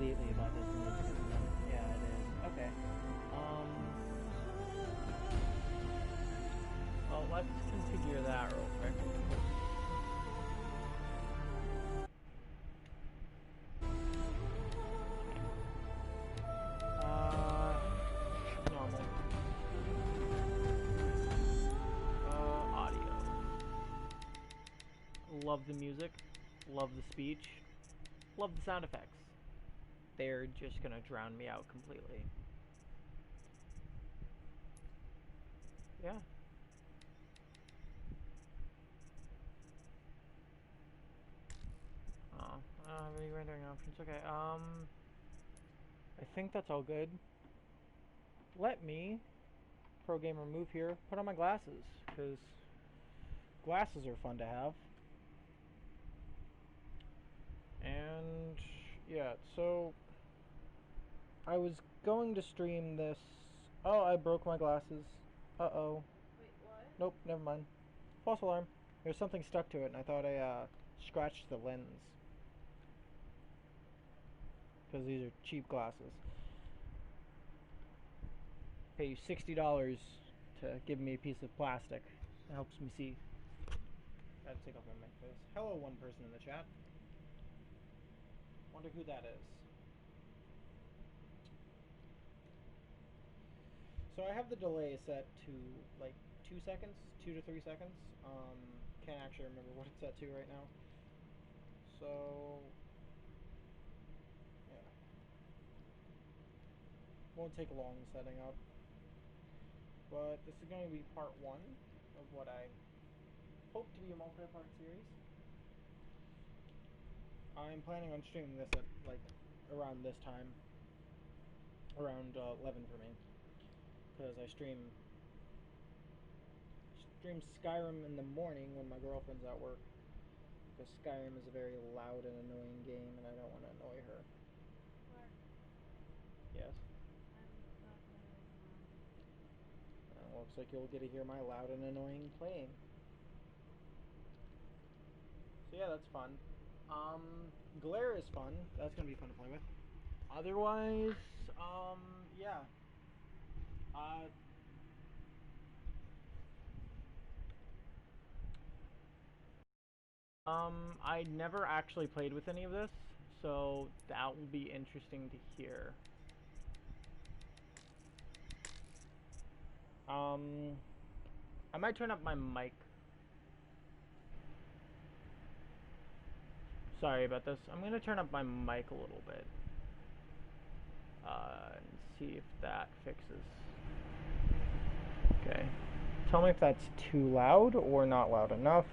completely about this music, isn't it? Yeah, it is. Okay. Well, let's configure that real quick. Normal. Audio. Love the music. Love the speech. Love the sound effects. They're just gonna drown me out completely. Yeah. Oh, I don't have any rendering options. Okay, I think that's all good. Let me, pro gamer, move here, put on my glasses, because glasses are fun to have. And, yeah, so, I was going to stream this. Oh, I broke my glasses. Uh-oh. Wait, what? Nope, never mind. False alarm. There's something stuck to it, and I thought I, scratched the lens. Because these are cheap glasses. Pay you $60 to give me a piece of plastic. It helps me see. Gotta take off my mic for this. Hello, one person in the chat. Wonder who that is. So I have the delay set to like 2 seconds, 2 to 3 seconds. Can't actually remember what it's set to right now. So yeah, won't take long setting up. But this is going to be part one of what I hope to be a multi-part series. I'm planning on streaming this at like around this time, around 11 for me, because I stream Skyrim in the morning when my girlfriend's at work, because Skyrim is a very loud and annoying game, and I don't want to annoy her. Clark, Yes. I'm not playing right now. Looks like you'll get to hear my loud and annoying playing. So yeah, that's fun. Glare is fun. That's gonna be fun to play with. Otherwise, yeah. Uh, I never actually played with any of this, so that will be interesting to hear. I might turn up my mic. Sorry about this. I'm gonna turn up my mic a little bit. And see if that fixes. Okay. Tell me if that's too loud or not loud enough.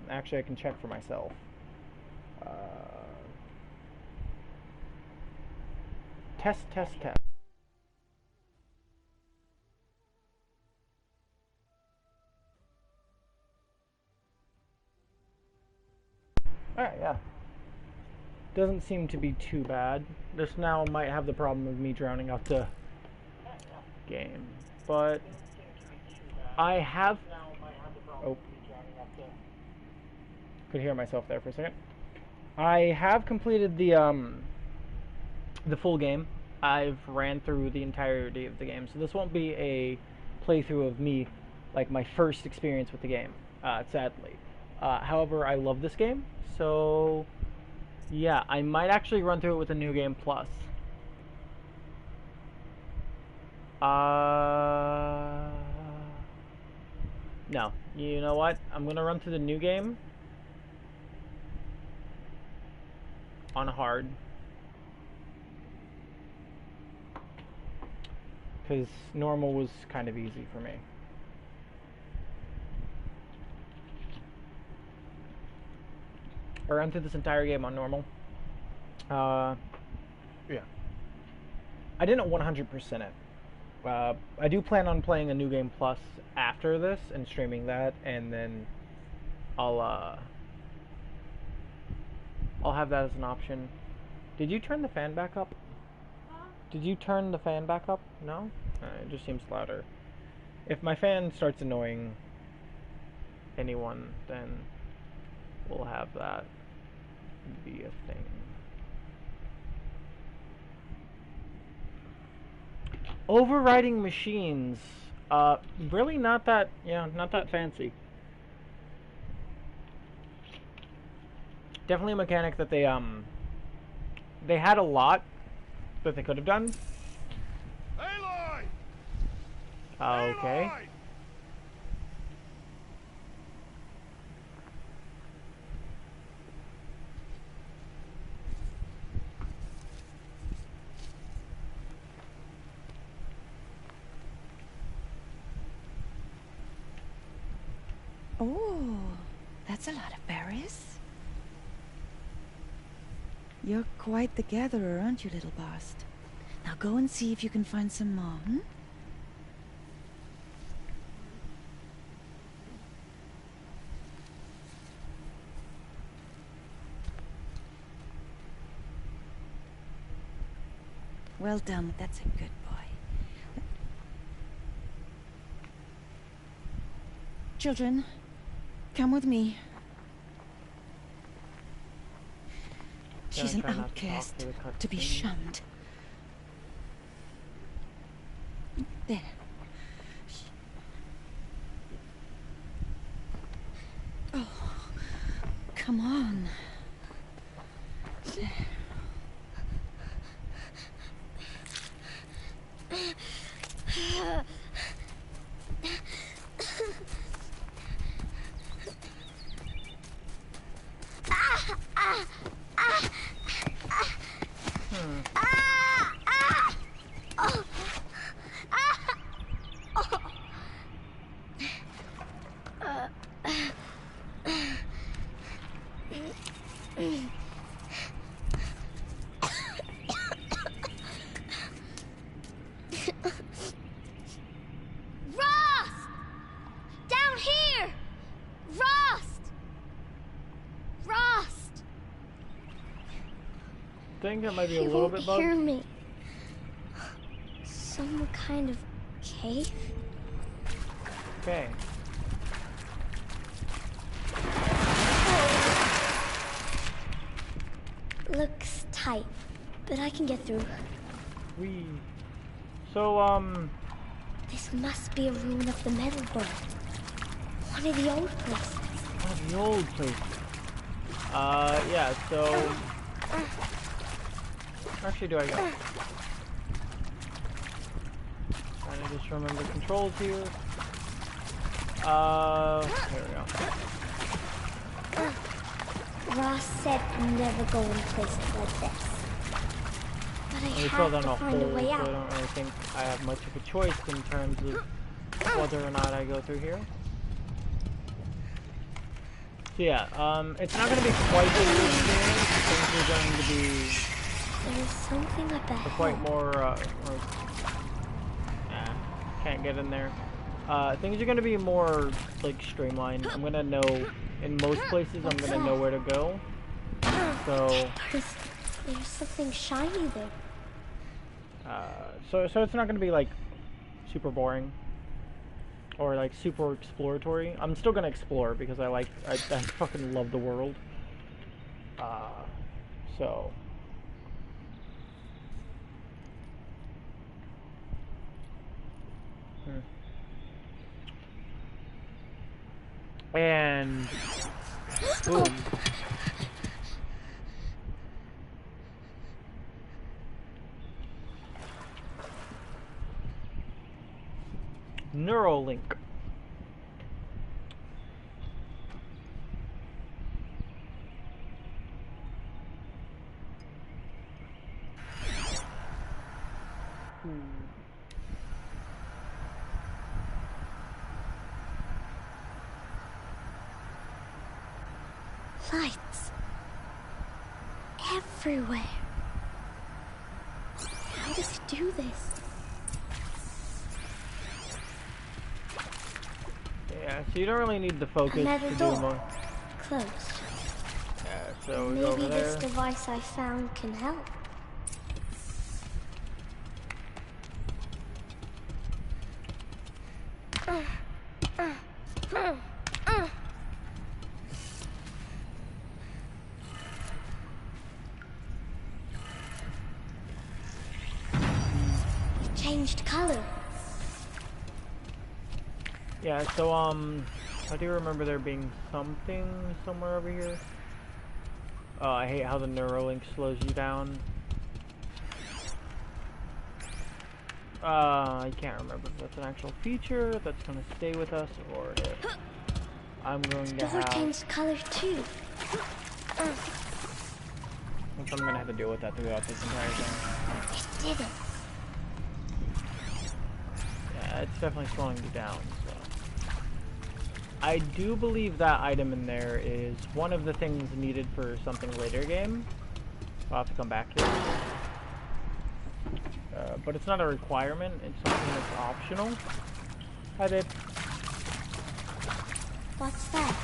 Actually, I can check for myself. Uh, test, test, test. Alright, yeah. Doesn't seem to be too bad. This now might have the problem of me drowning out the game. But I have... Oh. Could hear myself there for a second. I have completed the full game. I've ran through the entirety of the game, so this won't be a playthrough of me, like my first experience with the game, sadly. However, I love this game, so yeah, I might actually run through it with a New Game Plus. No. You know what? I'm gonna run through the new game on hard. Because normal was kind of easy for me. I ran through this entire game on normal. Yeah. I didn't 100% it. I do plan on playing a New Game Plus after this and streaming that, and then I'll I'll have that as an option. Did you turn the fan back up? Huh? Did you turn the fan back up? No? It just seems louder. If my fan starts annoying anyone, then we'll have that be a thing. Overriding machines. Really not that, yeah, not that fancy. Definitely a mechanic that they had a lot that they could have done. Aloy! Okay. Aloy! Oh, that's a lot of berries. You're quite the gatherer, aren't you, little Bast? Now go and see if you can find some more, hmm? Well done, that's a good boy. Children, come with me. She's an Try not to talk outcast, through the to be cutscene. shunned. There. Oh, come on. There. Rost! Down here! Rost! Rost! I think that might be a He little won't bit hear bugged. me. Some kind of cave? Okay. Looks tight, but I can get through. We. So This must be a ruin of the metal world. One of the old places. one of the old places. Yeah. So. Actually, do I go? Trying to just remember controls here. Here we go. Ross said never go in places like this. But I We fell have down to a find a hole, way so I out. don't really think I have much of a choice in terms of whether or not I go through here. So yeah, it's not going to be quite the new experience. Things are going to be There's something up quite ahead. more, can't get in there. Things are going to be more, like, streamlined. I'm going to know, in most places, I'm going to know where to go. So, There's something shiny there. so it's not going to be, like, super boring. Or, like, super exploratory. I'm still going to explore because I fucking love the world. So... And boom. Neuralink. Lights. Everywhere. How does it do this? Yeah, so you don't really need the focus Another to do door. more. Closed. Yeah, so we go over Maybe this there. device I found can help. It changed color. Yeah, so, I do remember there being something somewhere over here. I hate how the Neuralink slows you down. I can't remember if that's an actual feature that's gonna stay with us, or if I'm going to Door have... changed color too. If I'm gonna have to deal with that throughout this entire thing. It did it. Yeah, it's definitely slowing you down, so... I do believe that item in there is one of the things needed for something later game. I'll have to come back here. But it's not a requirement, it's something that's optional. Hi, babe. What's that?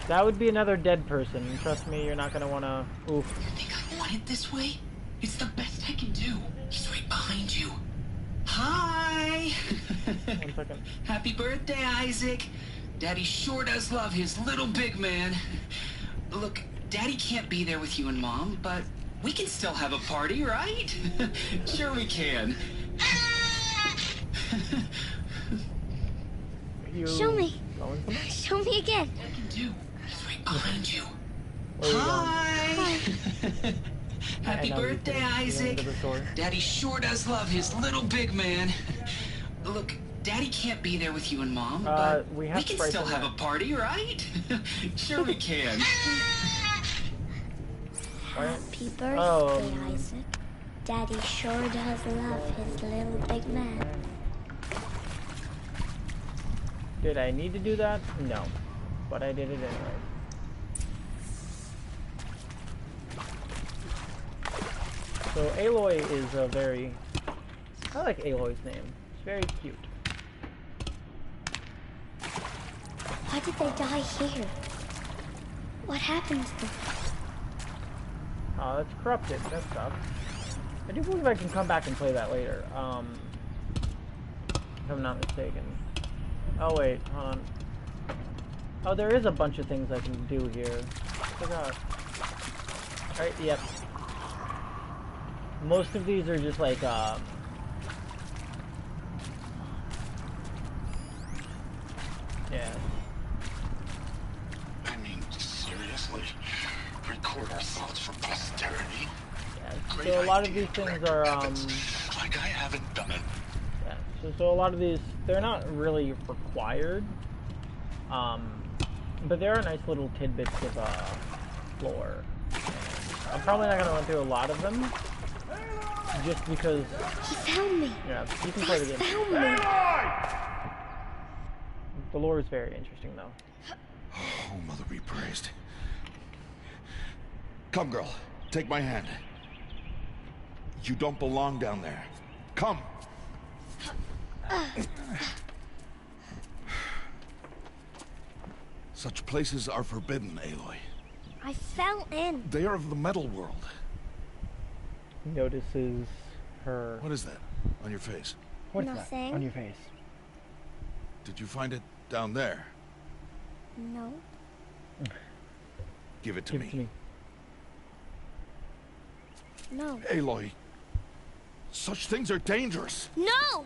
That would be another dead person. Trust me, you're not gonna wanna... Oof. You think I want it this way? It's the best I can do. He's right behind you. Hi! 1 second. Happy birthday, Isaac. Daddy sure does love his little big man. Look, Daddy can't be there with you and Mom, but we can still have a party, right? Sure we can. You Show me. going somewhere? Show me again. What I can do? He's right behind you. Where are you going? Hi! Happy Yeah, no, birthday, you're going Isaac. to the store. Daddy sure does love his little big man. Look, Daddy can't be there with you and Mom, but we have can Sprite still in have there. a party, right? Sure we can. Happy birthday, Oh. Isaac. Daddy sure does love his little big man. Did I need to do that? No. But I did it anyway. So Aloy is a very... I like Aloy's name. It's very cute. Why did they die here? What happened to them? Oh, that's corrupted. That sucks. I do believe I can come back and play that later. If I'm not mistaken. Oh wait, hold on. Oh, there is a bunch of things I can do here. I forgot. Alright, yep. Most of these are just like, yeah. I mean, seriously? Record our thoughts for posterity? Yeah. Great So a lot of idea, these things Director are, Evans. Like I haven't done it. yeah. So a lot of these, they're not really required. But there are nice little tidbits of, lore. I'm probably not gonna run through a lot of them. Just because, He found me. yeah, you can play the He game. found me. The lore is very interesting, though. Oh, Mother be praised. Come, girl. Take my hand. You don't belong down there. Come. Such places are forbidden, Aloy. I fell in. They are of the metal world. He notices her. What is that on your face? What's that Nothing. on your face? Did you find it down there? No. Give it to Give me. it to me. No. Aloy, such things are dangerous. No!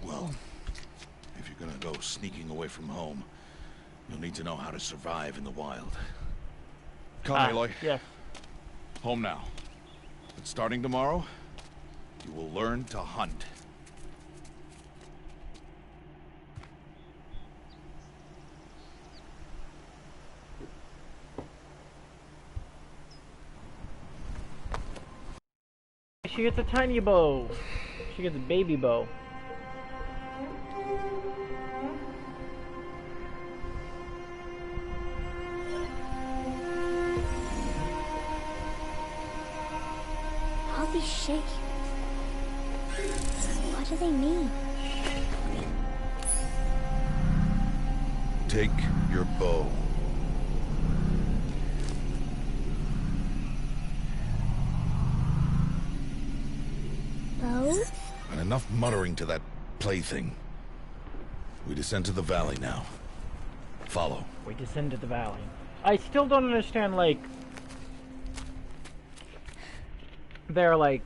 Well, if you're gonna go sneaking away from home, you'll need to know how to survive in the wild. Come, Aloy. Yes. Home now. But starting tomorrow, you will learn to hunt. She gets a tiny bow. She gets a baby bow. All these shapes. What do they mean? Take your bow. Bow? And Enough muttering to that plaything. We descend to the valley now. Follow. We descend to the valley. I still don't understand, like... They're like...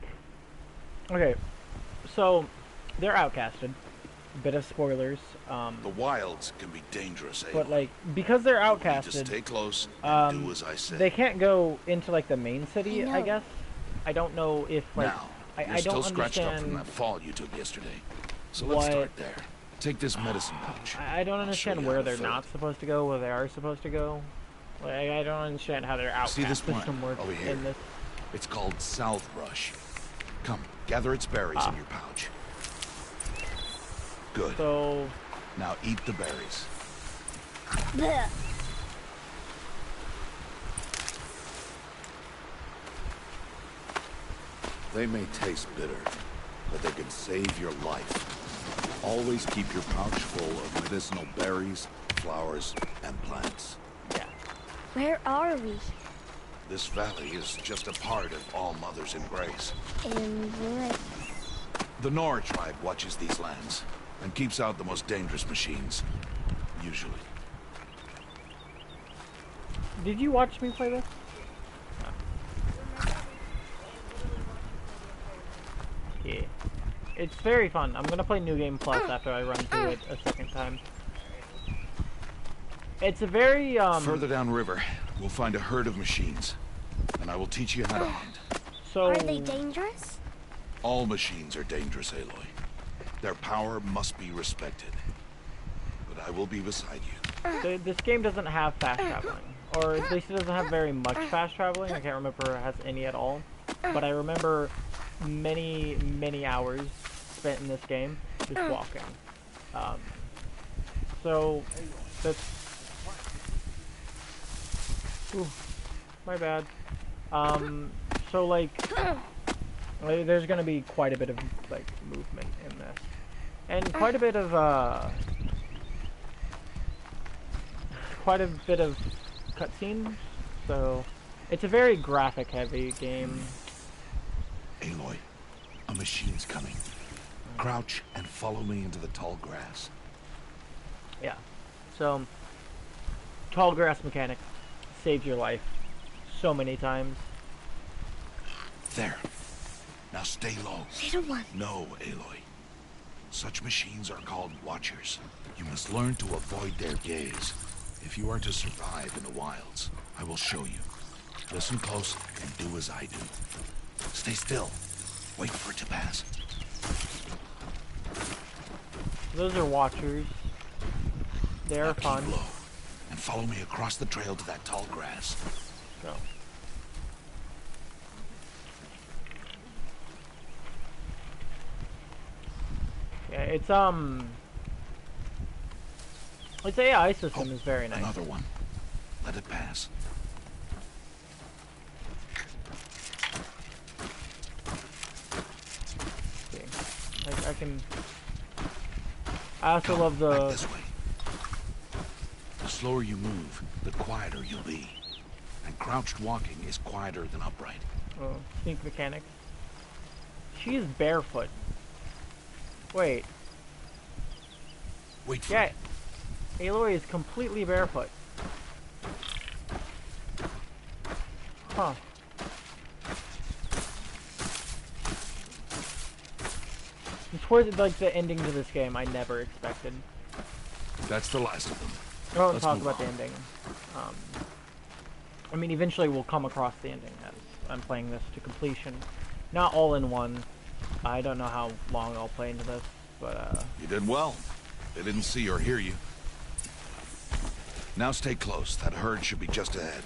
Okay, so... They're outcasted. Bit of spoilers. The wilds can be dangerous, Aloy. But, like, because they're You need to outcasted... stay close and do as I say. They can't go into, like, the main city, I I know. guess. I don't know if, like... Now, you're I still don't scratched up from understand... that fall you took yesterday. So what- let's start there. Take this medicine pouch. I don't I'll show understand you where how to they're fill not it. supposed to go, where they are supposed to go. Like, I don't understand how their See this outcast plant system works over here? in this. It's called south brush. Come, gather its berries Ah. in your pouch. Good. So, Now eat the berries. Blech. They may taste bitter, but they can save your life. Always keep your pouch full of medicinal berries, flowers, and plants. yeah. Where are we? This valley is just a part of All Mother's embrace. Embrace. The Nora tribe watches these lands and keeps out the most dangerous machines. Usually. Did you watch me play this? Yeah. It's very fun. I'm gonna play New Game Plus after I run through it a second time. It's a very, Further downriver, we'll find a herd of machines, and I will teach you how to hunt. so... Are they dangerous? All machines are dangerous, Aloy. Their power must be respected. But I will be beside you. This game doesn't have fast traveling. Or at least it doesn't have very much fast traveling. I can't remember if it has any at all. But I remember many, many hours spent in this game just walking. So, that's... Ooh, my bad. So like... There's gonna be quite a bit of, like, movement in this. And quite a bit of, cutscenes, so it's a very graphic heavy game. Aloy, a machine's coming. Crouch and follow me into the tall grass. Yeah. So tall grass mechanic saved your life so many times. There. Now stay low. Little one. No, Aloy. Such machines are called watchers. You must learn to avoid their gaze if you are to survive in the wilds. I will show you. Listen close and do as I do. Stay still. Wait for it to pass. Those are watchers. They're Now keep fun. low and follow me across the trail to that tall grass. So. Yeah, its AI system is very nice. Another one. Let it pass. Okay. I can. I also Come, love back the. this way. The slower you move, the quieter you'll be. And crouched walking is quieter than upright. Oh, sneak mechanics. She is barefoot. Wait. Wait for Yeah. it. Aloy is completely barefoot. Huh. Towards like the ending to this game, I never expected. That's the last of them. I won't Let's talk move about the on. ending. I mean, eventually we'll come across the ending as I'm playing this to completion. Not all in one. I don't know how long I'll play into this, but You did well. They didn't see or hear you. Now stay close. That herd should be just ahead.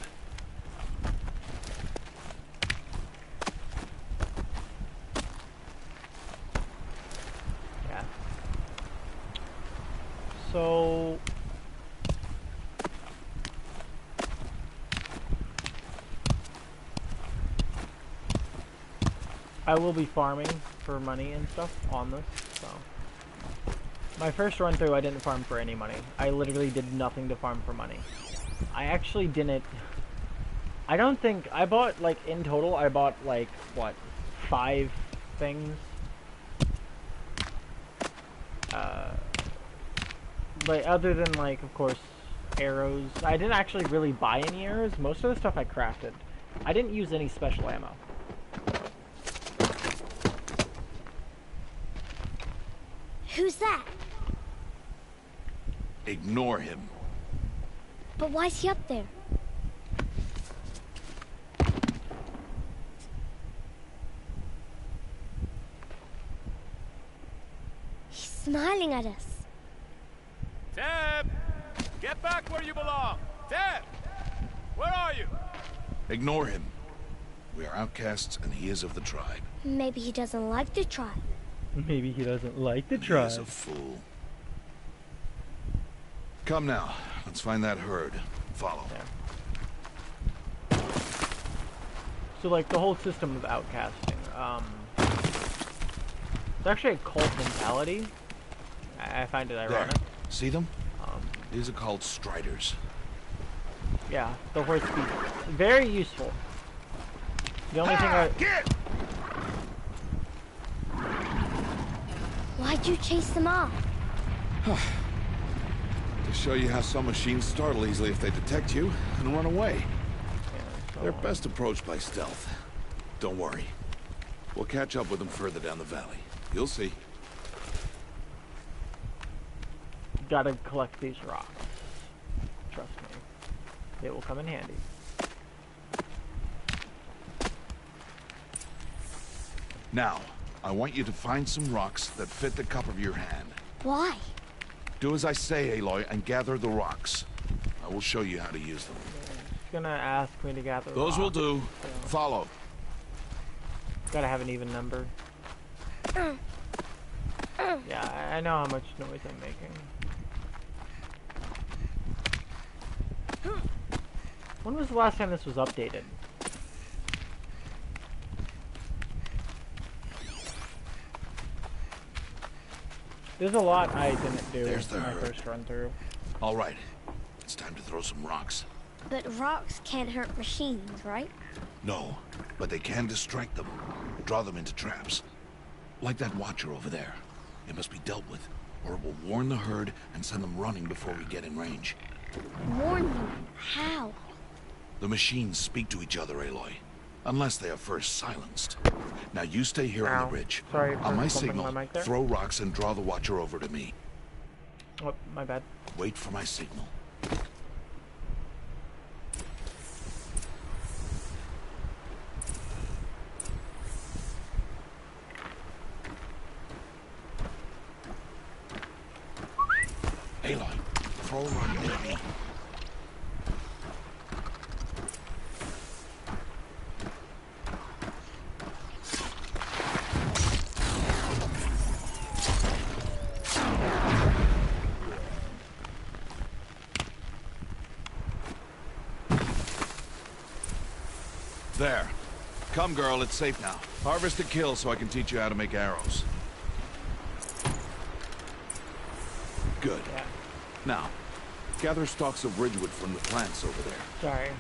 yeah. So I will be farming for money and stuff on this, so. My first run through, I didn't farm for any money. I literally did nothing to farm for money. I actually didn't... I don't think... I bought, like, in total, I bought, like, what, 5 things? Uh, but other than, like, of course, arrows, I didn't actually really buy any arrows. Most of the stuff I crafted. I didn't use any special ammo. Who's that? Ignore him. But why's he up there? He's smiling at us. Teb! Get back where you belong! Teb! Where are you? Ignore him. We are outcasts, and he is of the tribe. Maybe he doesn't like the tribe. Maybe he doesn't like the He tribe. is a fool. Come now, let's find that herd. Follow. Yeah. So, like, the whole system of outcasting, it's actually a cult mentality. I find it There. ironic. See them? Um, These are called striders. yeah, the horse feed. Very useful. The only thing I... Get! Why'd you chase them off? To show you how some machines startle easily if they detect you and run away. Yeah, so, They're best approached by stealth. Don't worry. We'll catch up with them further down the valley. You'll see. gotta collect these rocks. Trust me. They will come in handy. Now, I want you to find some rocks that fit the cup of your hand. Why? Do as I say, Aloy, and gather the rocks. I will show you how to use them. He's gonna ask me to gather Those will rocks, do. so Follow. gotta have an even number. Yeah, I know how much noise I'm making. When was the last time this was updated? There's a lot I didn't do There's the in my herd. first run through. All right. It's time to throw some rocks. But rocks can't hurt machines, right? No, but they can distract them. Draw them into traps. Like that watcher over there. It must be dealt with, or it will warn the herd and send them running before we get in range. Warn them. How? The machines speak to each other, Aloy. Unless they are first silenced. Now you stay here on Ow. the ridge. Sorry On for my bumping signal, my mic there. throw rocks and draw the watcher over to me. Oh, my bad. Wait for my signal. Aloy, throw a rock near me. There. Come, girl, it's safe now. Harvest a kill so I can teach you how to make arrows. Good. Yeah. Now, gather stalks of ridgewood from the plants over there. Sorry.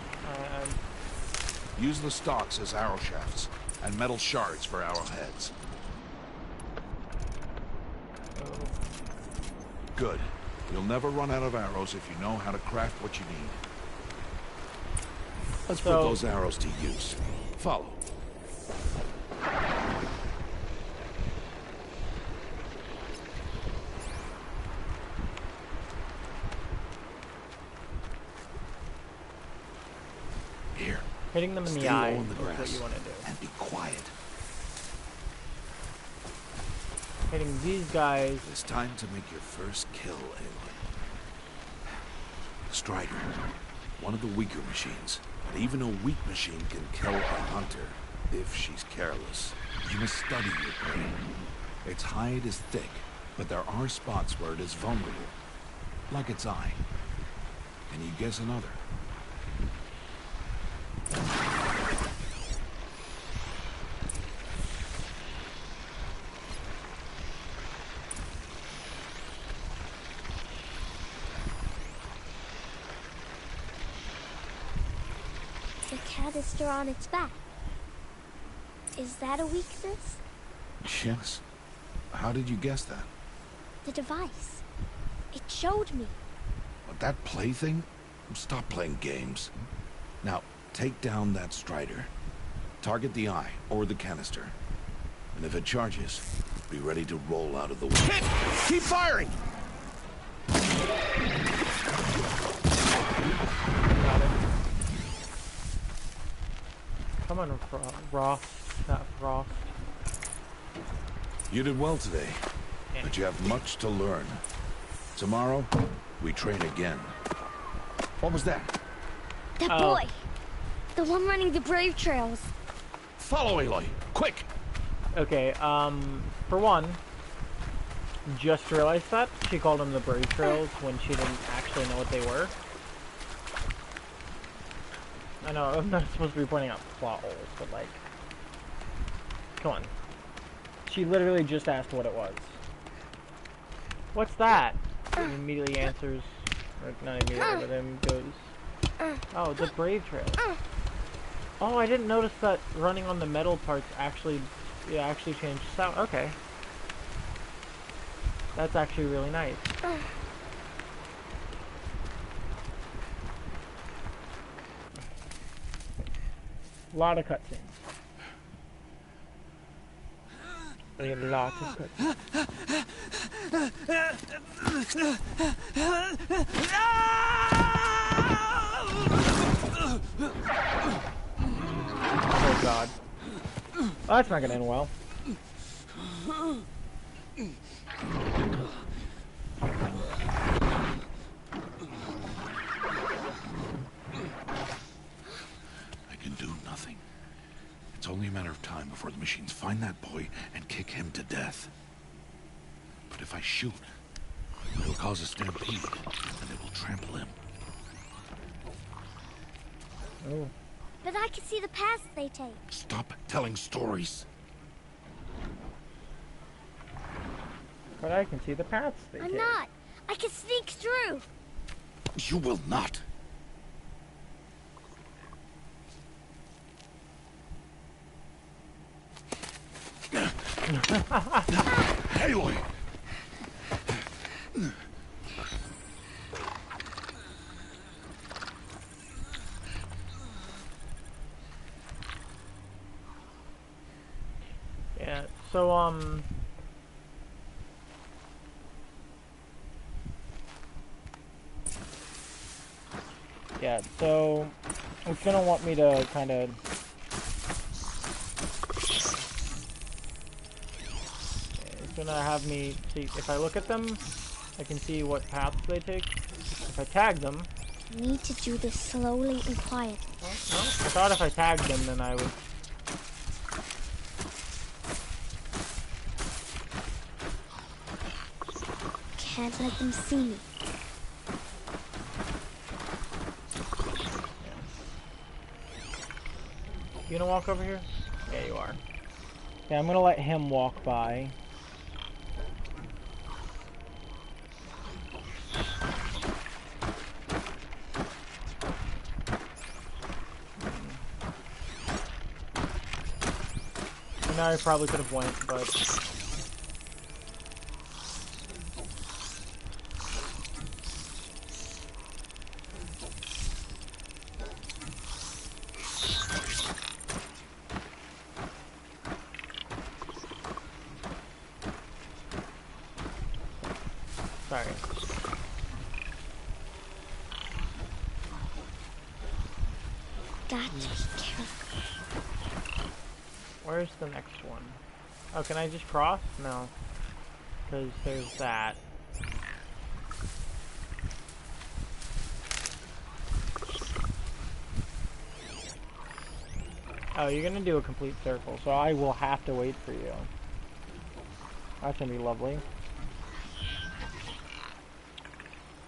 Use the stalks as arrow shafts, and metal shards for arrowheads. Oh, Good. You'll never run out of arrows if you know how to craft what you need. Let's put So- those arrows to use. Follow. Here. hitting them in Stay the low eye on the is what grass you want to do. and be quiet. Hitting these guys. It's time to make your first kill, Aloy. Strider. One of the weaker machines. But even a weak machine can kill a hunter, if she's careless. You must study your prey. Its hide is thick, but there are spots where it is vulnerable. Like its eye. Can you guess another? The canister on its back. Is that a weakness? Yes. How did you guess that? The device. It showed me. That plaything? Stop playing games. Now, take down that Strider. Target the eye, or the canister. And if it charges, be ready to roll out of the way. Hit! Keep firing! Got it. Come on, Ross. Not Ross. You did well today, but you have much to learn. Tomorrow, we train again. What was that? That Oh. boy. The one running the brave trails. Follow Aloy, quick! Okay, for one, just realized that she called them the Brave Trails when she didn't actually know what they were. I know, I'm not supposed to be pointing out plot holes, but like, come on. She literally just asked what it was. What's that? And immediately answers, or not immediately, but then goes, oh, the Brave Trails. Oh, I didn't notice that running on the metal parts actually changed sound. Okay. That's actually really nice. A lot of cutscenes. A lot of cutscenes. Oh god. Oh, that's not gonna end well. I can do nothing. It's only a matter of time before the machines find that boy and kick him to death. But if I shoot, it'll cause a stampede, and it will trample him. Oh. But I can see the paths they take. Stop telling stories. But I can see the paths they I'm take. not. I can sneak through. You will not. Aloy! Yeah, so, yeah, so it's gonna want me to kind of it's gonna have me see if I look at them I can see what paths they take. If I tag them, I need to do this slowly and quietly. well, no, I thought if I tagged them then I would. Can't let them see me. You gonna walk over here? Yeah, you are. Yeah, I'm gonna let him walk by. I know I probably could have went, but sorry. Got to be careful. Where's the next one? Oh, can I just cross? No. Because there's that. Oh, you're gonna do a complete circle, so I will have to wait for you. That's gonna be lovely.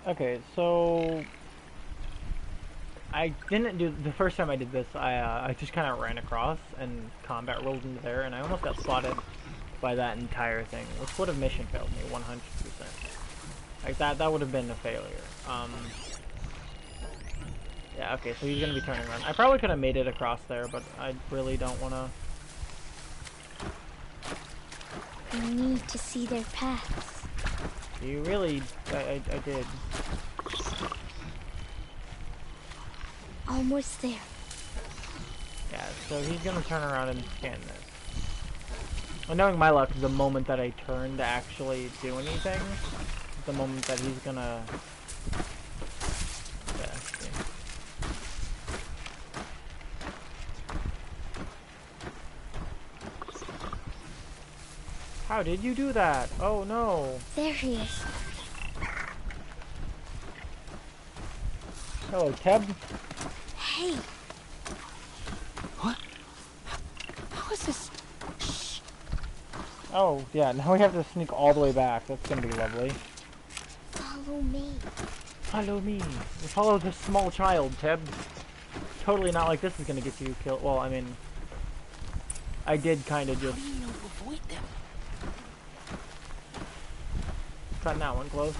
Okay, so I didn't do the first time I did this. I just kind of ran across and combat rolled into there, and I almost got spotted by that entire thing, which would have mission failed me 100%. Like that would have been a failure. Yeah, okay, so he's gonna be turning around. I probably could have made it across there, but I really don't want to. I need to see their paths. You really... I did. Almost there. Yeah, so he's gonna turn around and scan this. And knowing my luck, the moment that I turn to actually do anything, is the moment that he's gonna... Yeah, see. How did you do that? Oh no. There he is. Hello, Teb. Hey, What? How is this? Oh, yeah, now we have to sneak all the way back. That's gonna be lovely. follow me. Follow me. We follow this small child, Teb. Totally not like this is gonna get you killed. Well, I mean... I did kinda just... How do you know to avoid them? Cutting that one close.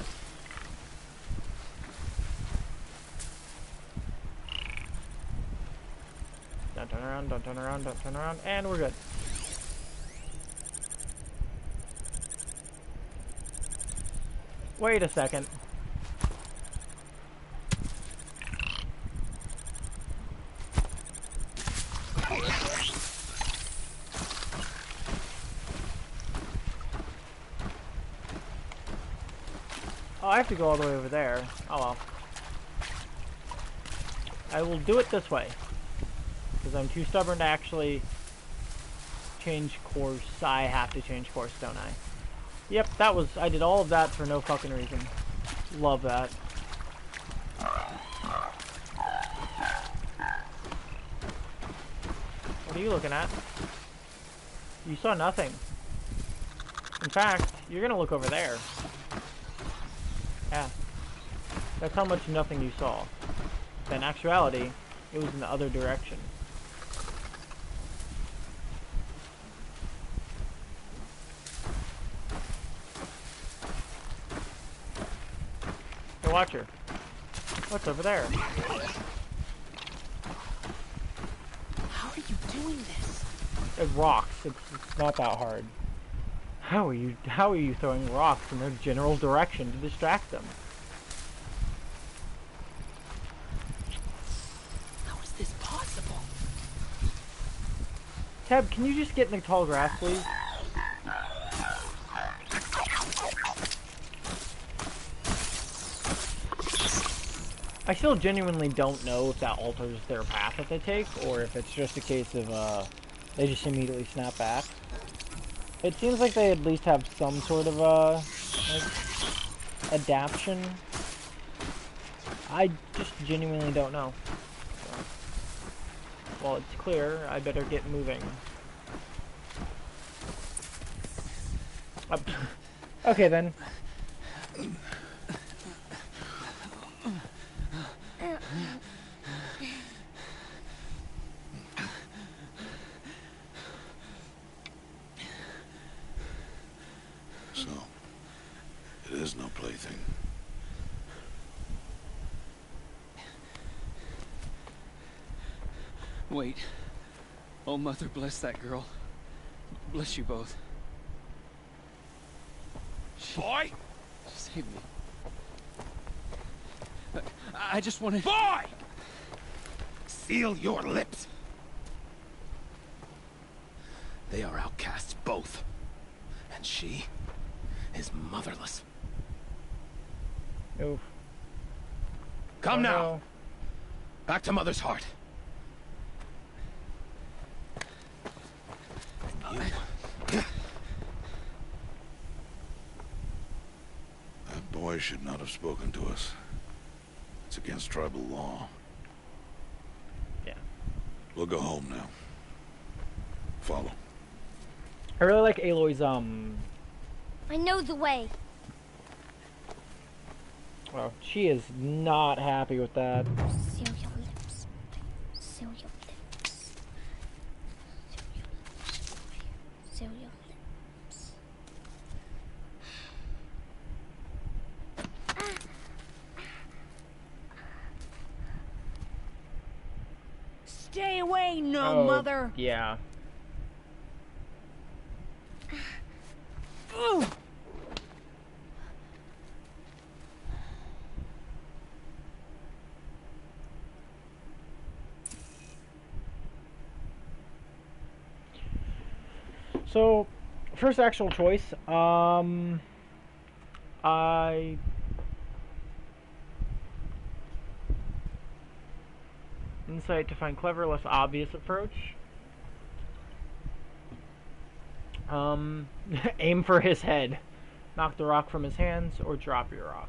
Don't turn around, don't turn around, don't turn around, and we're good. Wait a second. Oh, I have to go all the way over there. Oh well. I will do it this way. Because I'm too stubborn to actually change course. I have to change course, don't I? Yep, that was... I did all of that for no fucking reason. Love that. What are you looking at? You saw nothing. In fact, you're gonna look over there. Yeah. That's how much nothing you saw. But in actuality, it was in the other direction. Hey, watch her. What's over there? How are you doing this? It rocks. It's not that hard. How are you throwing rocks in their general direction to distract them? How is this possible? Teb, can you just get in the tall grass, please? I still genuinely don't know if that alters their path that they take, or if it's just a case of, they just immediately snap back. It seems like they at least have some sort of, like, adaption. I just genuinely don't know. So, well, it's clear. I better get moving. Okay, then. So, it is no plaything. Wait. Oh, Mother, bless that girl. Bless you both. Boy! She saved me. I just wanted... Boy! Seal your lips! They are outcasts, both. And she is motherless. Oof. Come Oh, now! no. Back to Mother's heart. And you... That boy should not have spoken to us. It's against tribal law. Yeah. We'll go home now. Follow. I really like Aloy's, I know the way. well, she is not happy with that. Seal your lips. Seal your lips. Seal your lips. Stay away, no Oh, mother. Yeah. So, first actual choice. I insight to find clever, less obvious approach. Aim for his head. Knock the rock from his hands, or drop your rock.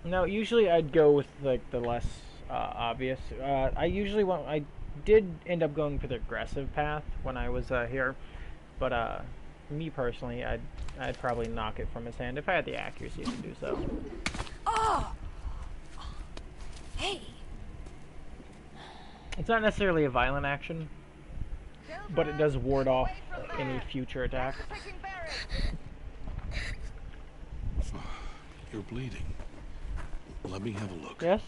No, usually I'd go with like the less obvious. I did end up going for the aggressive path when I was here, but me personally, I'd probably knock it from his hand if I had the accuracy to do so. Oh! Hey! It's not necessarily a violent action, but it does ward off any future attack. You're bleeding. Let me have a look. Yes?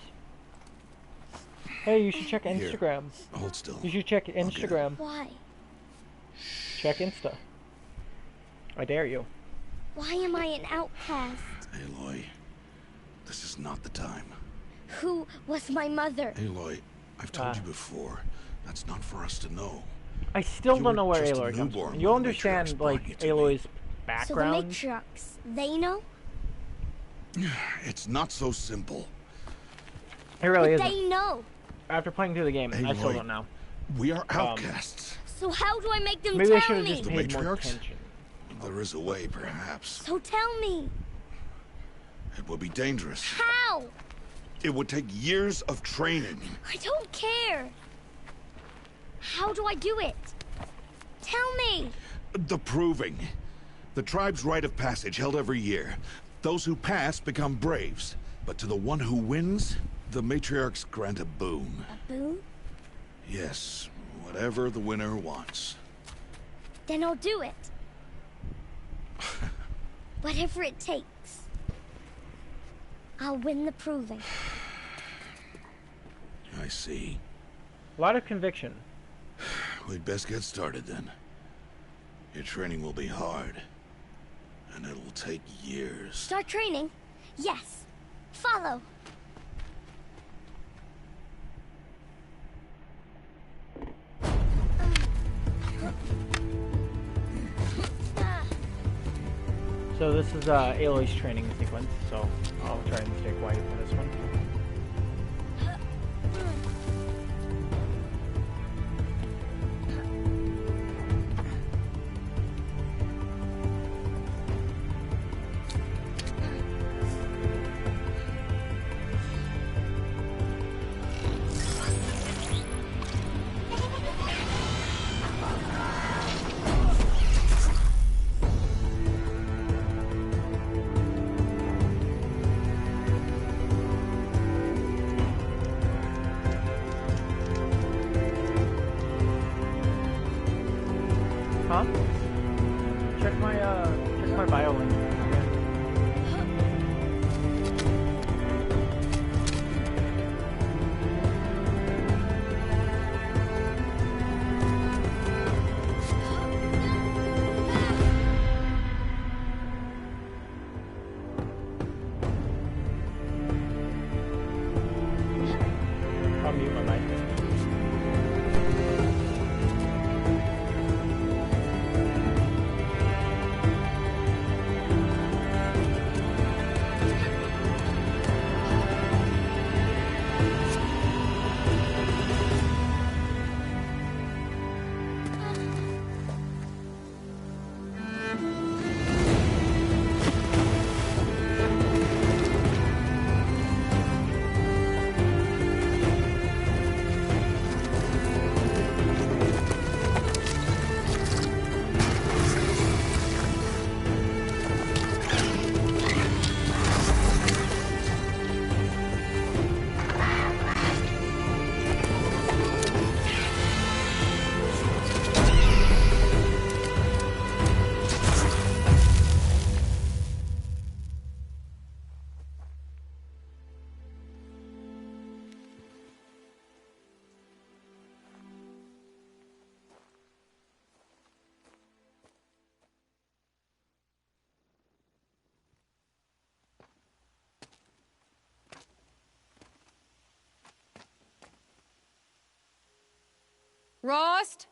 Hey, you should check Here, Instagram. hold still. You should check I'll get it. Instagram. Why? Check Insta. I dare you. Why am I an outcast? Aloy, this is not the time. Who was my mother? Aloy, I've told you before. That's not for us to know. I still You don't were know where just a Aloy comes newborn from. You'll when the matriarchs understand, brought like, you to me. Aloy's So the background. matriarchs, they know? It's not so simple. It really But isn't. they know. After playing through the game, I still Aloy, don't know. We are outcasts. So how do I make them Maybe I tell should have me? just The paid more matriarchs? attention. There is a way, perhaps. So tell me. It would be dangerous. How? It would take years of training. I don't care. How do I do it? Tell me. The proving. The tribe's rite of passage held every year. Those who pass become braves. But to the one who wins, the matriarchs grant a boon. A boon? Yes, whatever the winner wants. Then I'll do it. Whatever it takes. I'll win the proving. I see. A lot of conviction. We'd best get started then. Your training will be hard. And it'll take years. Start training? Yes. Follow. So this is Aloy's training sequence, so I'll try and stay quiet for this one. Huh? Check my bio link. I'll mute my mic. Rost?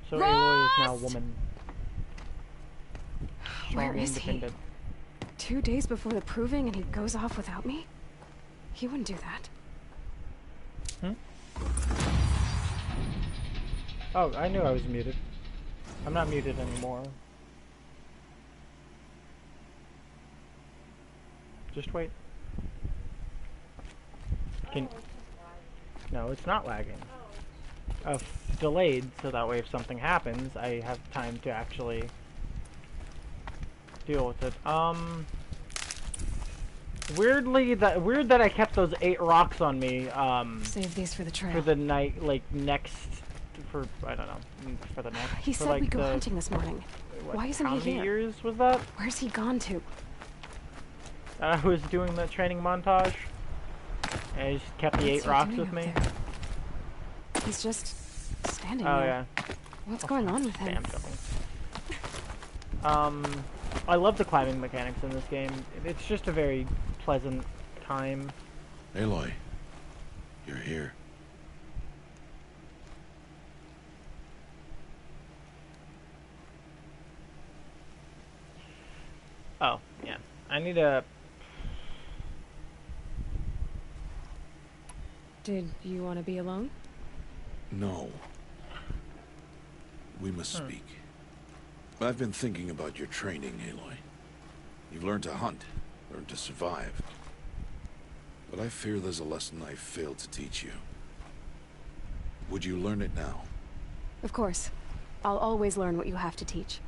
So Aloy is now a woman. Where Strong, is he? independent. 2 days before the proving and he goes off without me? He wouldn't do that. Oh, I knew I was muted. I'm not muted anymore. Just wait. Can... No, it's not lagging. Delayed, so that way if something happens, I have time to actually deal with it. Weird that I kept those 8 rocks on me. Save these for the trail. For the night, like next, for I don't know, for the next. He for, said like, we'd go hunting this morning. What, Why isn't how he many here? years was that? Where's he gone to? I was doing the training montage. And I just kept the What's 8 he rocks doing with up me. there? He's just standing Oh there. yeah. What's going on with him? Damn. I love the climbing mechanics in this game. It's just a very pleasant time. Aloy, you're here. Oh, yeah. I need a... Did you want to be alone? No. We must speak. I've been thinking about your training, Aloy. You've learned to hunt, learned to survive. But I fear there's a lesson I failed to teach you. Would you learn it now? Of course. I'll always learn what you have to teach.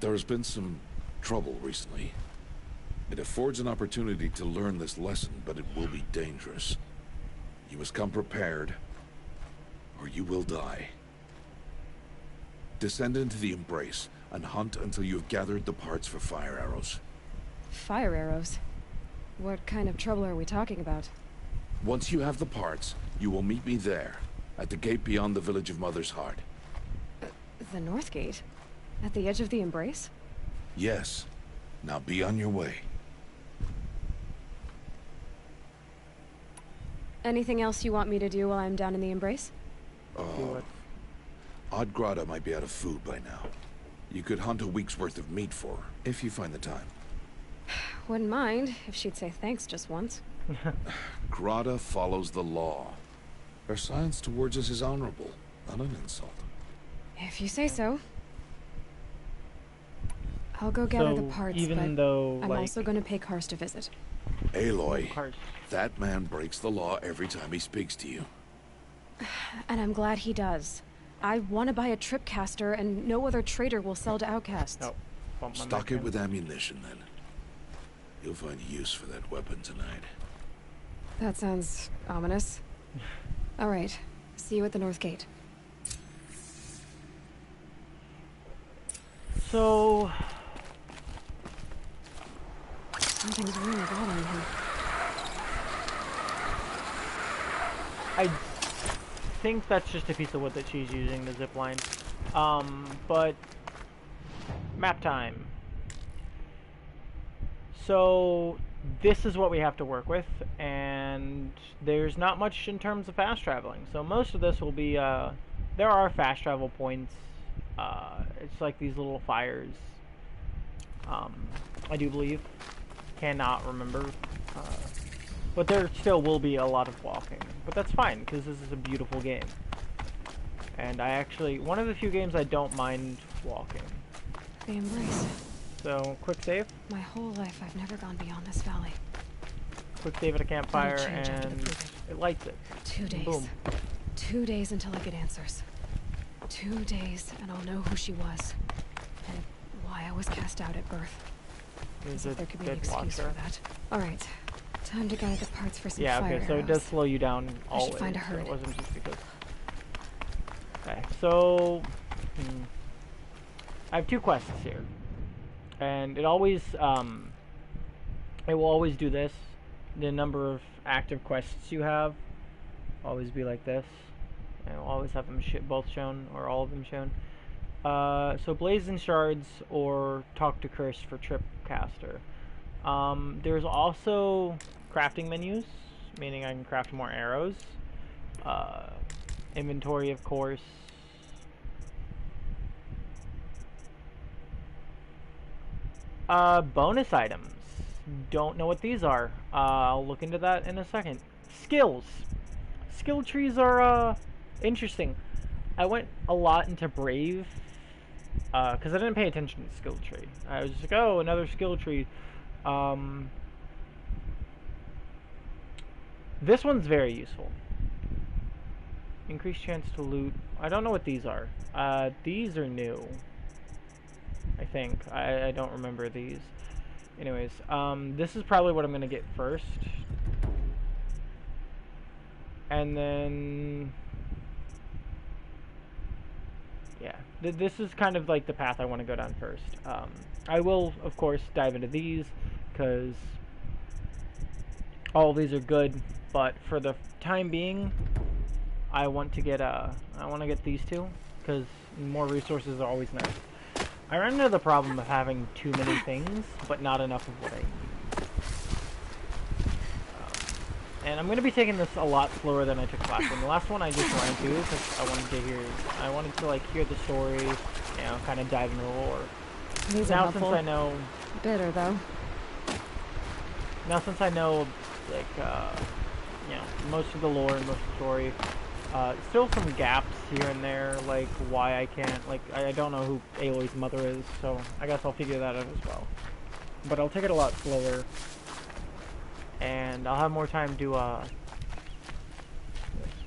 There has been some trouble recently. It affords an opportunity to learn this lesson, but it will be dangerous. You must come prepared, or you will die. Descend into the Embrace, and hunt until you have gathered the parts for fire arrows. Fire arrows? What kind of trouble are we talking about? Once you have the parts, you will meet me there, at the gate beyond the village of Mother's Heart. The North Gate? At the edge of the Embrace? Yes. Now be on your way. Anything else you want me to do while I'm down in the Embrace? Odd Grata might be out of food by now. You could hunt a week's worth of meat for her, if you find the time. Wouldn't mind if she'd say thanks just once. Grata follows the law. Her silence towards us is honorable, not an insult. If you say so. I'll go gather the parts, even but though, I'm like, also going to pay Karst a visit. Aloy, Karst. that man breaks the law every time he speaks to you. And I'm glad he does. I want to buy a tripcaster, and no other trader will sell to outcasts. Oh, bump my Stock mic it in. with ammunition, then. You'll find use for that weapon tonight. That sounds ominous. All right. See you at the North Gate. So, Something's really bothering him. I think that's just a piece of wood that she's using to zip line. But map time. So this is what we have to work with, and there's not much in terms of fast traveling. So most of this will be, there are fast travel points. It's like these little fires. I do believe. Cannot remember. But there still will be a lot of walking. But that's fine, because this is a beautiful game. And I actually, one of the few games I don't mind walking. The Embrace. So, quick save. My whole life, I've never gone beyond this valley. Quick save at a campfire, That'll change after the and proving. it lights it. 2 days. Boom. 2 days until I get answers. 2 days, and I'll know who she was. And why I was cast out at birth. There's As a if there could be an dead excuse watcher. for that. Alright. Time to gather the parts for some Yeah, fire okay, so it arrows. does slow you down I always. should find a so herd. it wasn't just because. Okay, so I have 2 quests here, and it always it will always do this. The number of active quests you have will always be like this, and it will always have them both shown or all of them shown. So Blazing Shards or Talk to Curse for Tripcaster. There's also crafting menus, meaning I can craft more arrows. Inventory, of course. Bonus items. Don't know what these are. I'll look into that in a second. Skills. Skill trees are, interesting. I went a lot into Brave, because I didn't pay attention to the skill tree. I was just like, oh, another skill tree. This one's very useful. Increased chance to loot. I don't know what these are. These are new. I think. I don't remember these. Anyways, this is probably what I'm gonna get first. And then... yeah, this is kind of like the path I want to go down first. I will, of course, dive into these, because all of these are good, but for the time being, I want to get these two, because more resources are always nice. I run into the problem of having too many things, but not enough of what I need. And I'm going to be taking this a lot slower than I took the last one. The last one I just ran through because I wanted to like hear the story, you know, kind of dive into the lore. These Now are since helpful. I know, Bitter, though. now since I know, like, you know, most of the lore and most of the story, still some gaps here and there, like why I can't, like, I don't know who Aloy's mother is, so I guess I'll figure that out as well. But I'll take it a lot slower. And I'll have more time to,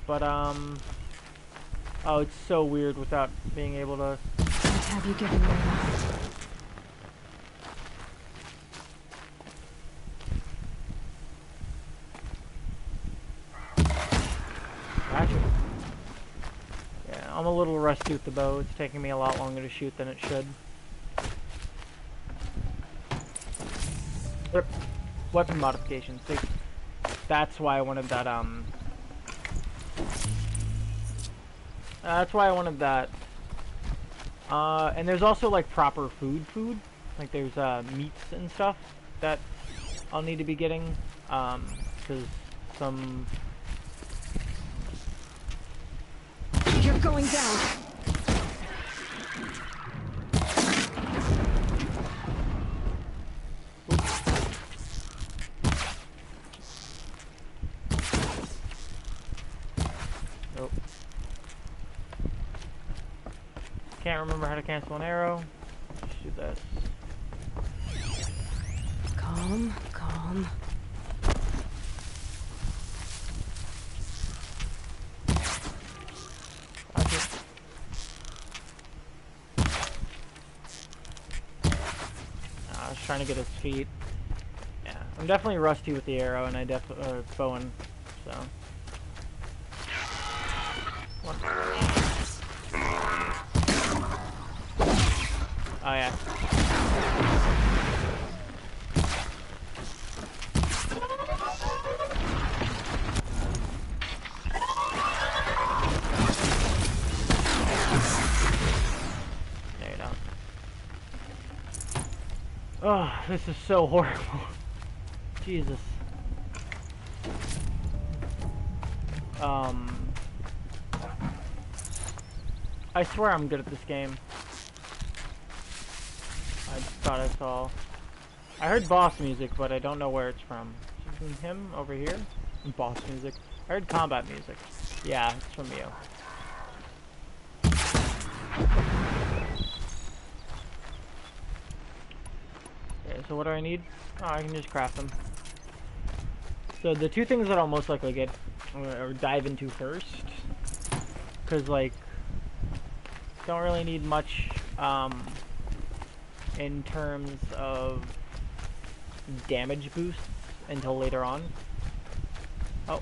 but, oh, it's so weird without being able to... What have you given me left? Gotcha. Yeah, I'm a little rusty with the bow. It's taking me a lot longer to shoot than it should. Yep. Weapon modifications. That's why I wanted that, that's why I wanted that. And there's also, like, proper food. Like, there's, meats and stuff that I'll need to be getting, because some... You're going down! Nope. Can't remember how to cancel an arrow. Let's do this. Calm, calm. Gotcha. I was trying to get his feet. Yeah, I'm definitely rusty with the arrow, and I bowing, so. What? Oh yeah. There you go. Oh, this is so horrible. Jesus. I swear I'm good at this game. I thought I saw. I heard boss music, but I don't know where it's from. Is it from him over here? Boss music. I heard combat music. Yeah, it's from you. Okay, so what do I need? Oh, I can just craft them. So the two things that I'll most likely get or dive into first, because like don't really need much in terms of damage boosts until later on. Oh.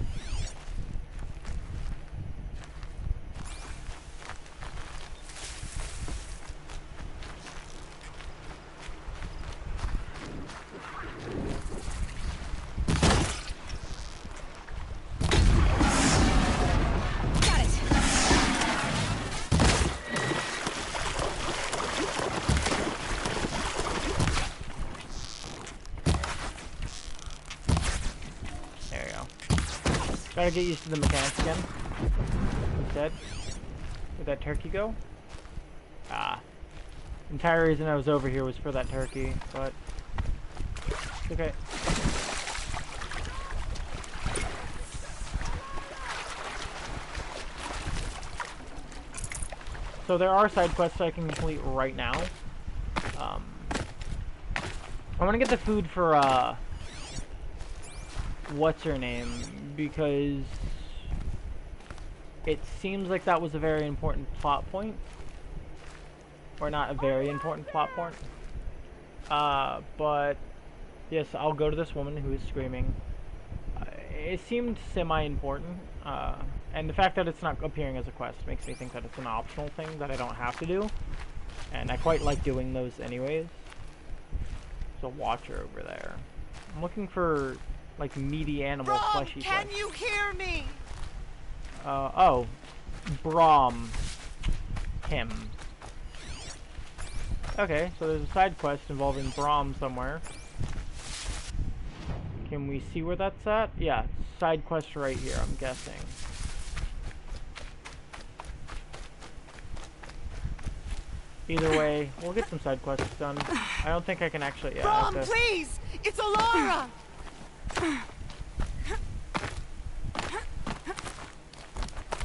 Gotta get used to the mechanics again. Instead, where'd that turkey go? Ah. The entire reason I was over here was for that turkey, but Okay. So there are side quests I can complete right now. I want to get the food for, what's her name? Because it seems like that was a very important plot point. Or not a very important plot point. But yes, I'll go to this woman who is screaming. It seemed semi-important. And the fact that it's not appearing as a quest makes me think that it's an optional thing that I don't have to do. And I quite like doing those anyways. There's a watcher over there. I'm looking for, like, meaty animal fleshy flesh. Can you hear me? Oh. Brom. Him. Okay, so there's a side quest involving Brom somewhere. Can we see where that's at? Yeah, side quest right here, I'm guessing. Either way, we'll get some side quests done. I don't think I can actually... Yeah, Brom, please! It's Alara!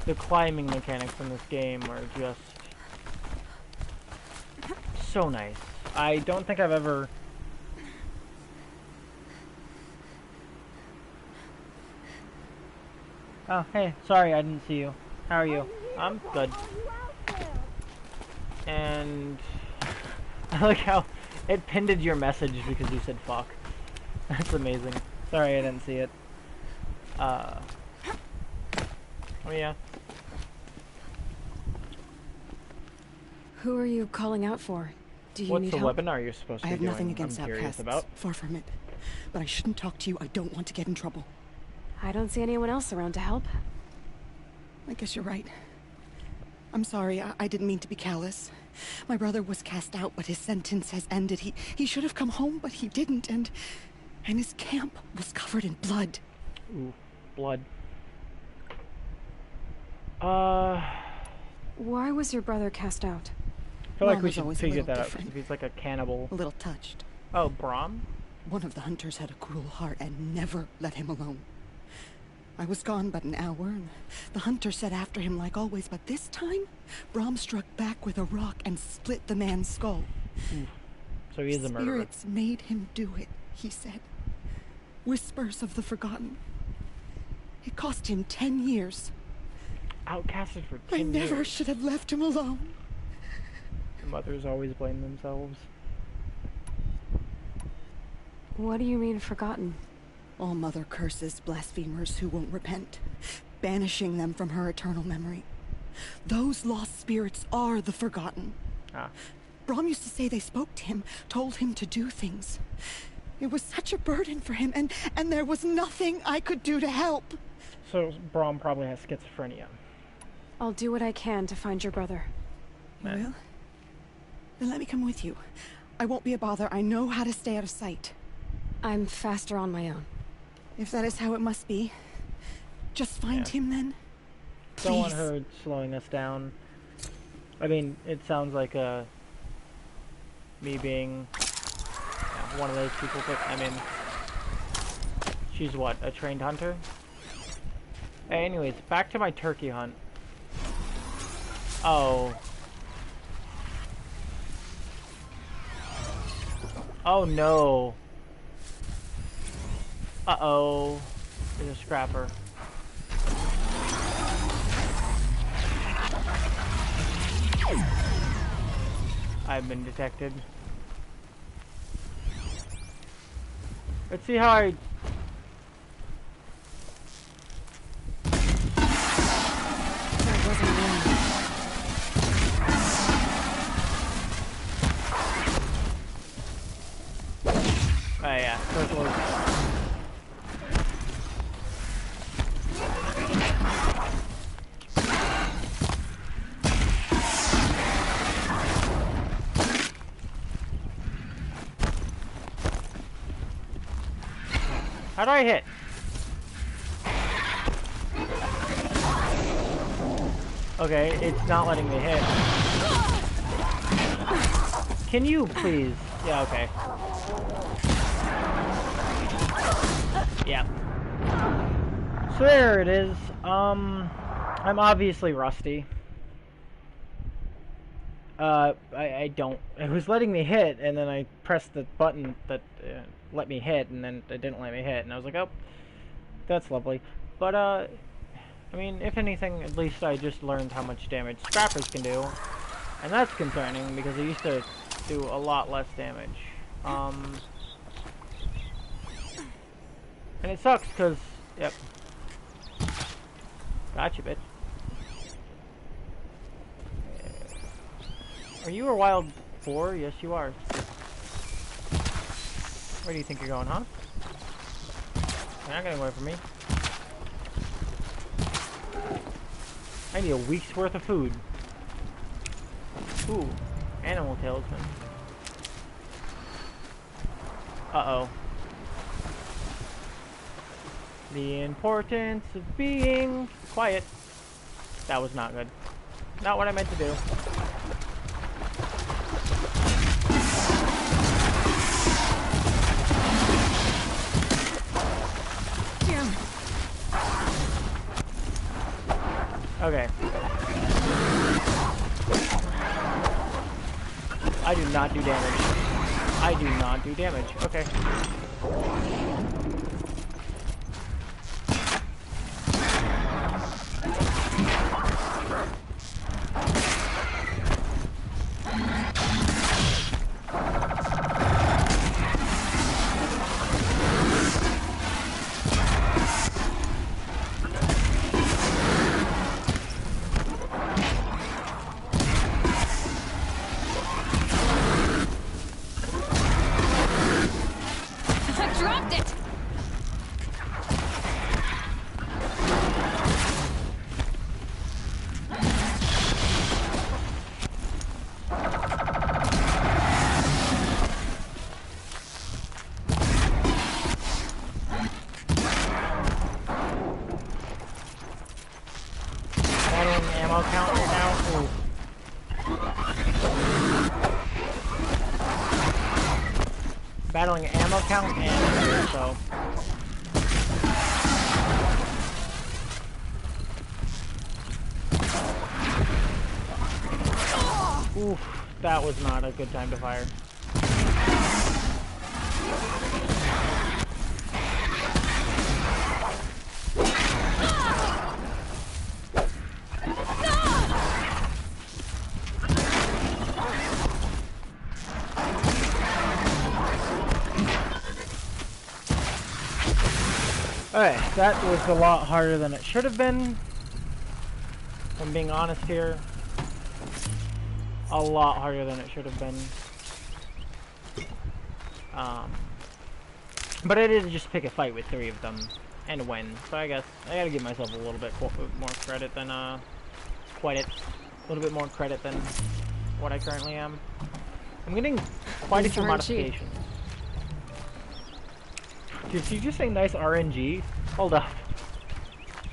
The climbing mechanics in this game are just... so nice. I don't think I've ever... Oh, hey, sorry, I didn't see you. How are you? I'm good. And I like how it pinned your message because you said fuck. That's amazing. Sorry, I didn't see it. Oh yeah. Who are you calling out for? Do you What's need the help? webinar you're supposed to I be have doing? nothing against I'm curious outcasts. about. Far from it. But I shouldn't talk to you. I don't want to get in trouble. I don't see anyone else around to help. I guess you're right. I'm sorry. I didn't mean to be callous. My brother was cast out, but his sentence has ended. He should have come home, but he didn't, and his camp was covered in blood. Ooh, blood. Why was your brother cast out? I feel like Mom we was should always a figure little that out. different. If he's like a cannibal. A little touched. Oh, Brom? One of the hunters had a cruel heart and never let him alone. I was gone but an hour, and the hunter set after him like always, but this time, Brom struck back with a rock and split the man's skull. So he is a murderer. Spirits made him do it, he said. Whispers of the forgotten. It cost him 10 years. Outcasted for 10 I never years. should have left him alone. Mothers always blame themselves. What do you mean forgotten? All mother curses blasphemers who won't repent, banishing them from her eternal memory. Those lost spirits are the forgotten. Ah. Brom used to say they spoke to him, told him to do things. It was such a burden for him, and there was nothing I could do to help. So Brom probably has schizophrenia. I'll do what I can to find your brother. You will? Then let me come with you. I won't be a bother. I know how to stay out of sight. I'm faster on my own. If that is how it must be, just find him then. Don't want Please. her slowing us down. I mean, it sounds like me being one of those people, but I mean, she's what, a trained hunter? Hey, anyways, back to my turkey hunt. Oh. Oh no. Uh-oh. There's a scrapper. I've been detected. Let's see how I... That wasn't wrong. Oh yeah, circle. How do I hit? Okay, it's not letting me hit. Can you please? Yeah, okay. Yeah. So there it is. I'm obviously rusty. I don't. It was letting me hit, and then I pressed the button that let me hit, and then it didn't let me hit, and I was like, oh, that's lovely. But, I mean, if anything, at least I just learned how much damage scrappers can do, and that's concerning, because they used to do a lot less damage. And it sucks, because, yep. Gotcha, bitch. Are you a wild 4? Yes, you are. Where do you think you're going, huh? You're not getting away from me. I need a week's worth of food. Ooh, animal talisman. Uh-oh. The importance of being quiet. That was not good. Not what I meant to do. Okay. I do not do damage. I do not do damage. Okay. Ammo count right now. Ooh. Battling ammo count and so. Oof, that was not a good time to fire. Okay, that was a lot harder than it should have been. If I'm being honest here. A lot harder than it should have been. But I did just pick a fight with 3 of them and win. So I guess I gotta give myself a little bit more credit than, a little bit more credit than what I currently am. I'm getting quite a few modifications. Did you just say nice RNG? Hold up.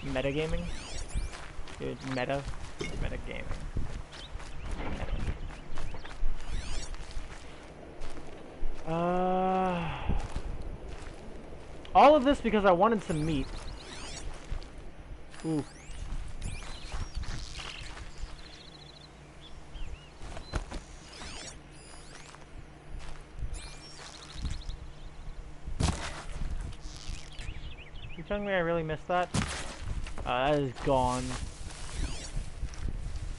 Metagaming? Dude, metagaming. All of this because I wanted some meat. Ooh. You telling me I really missed that? That is gone.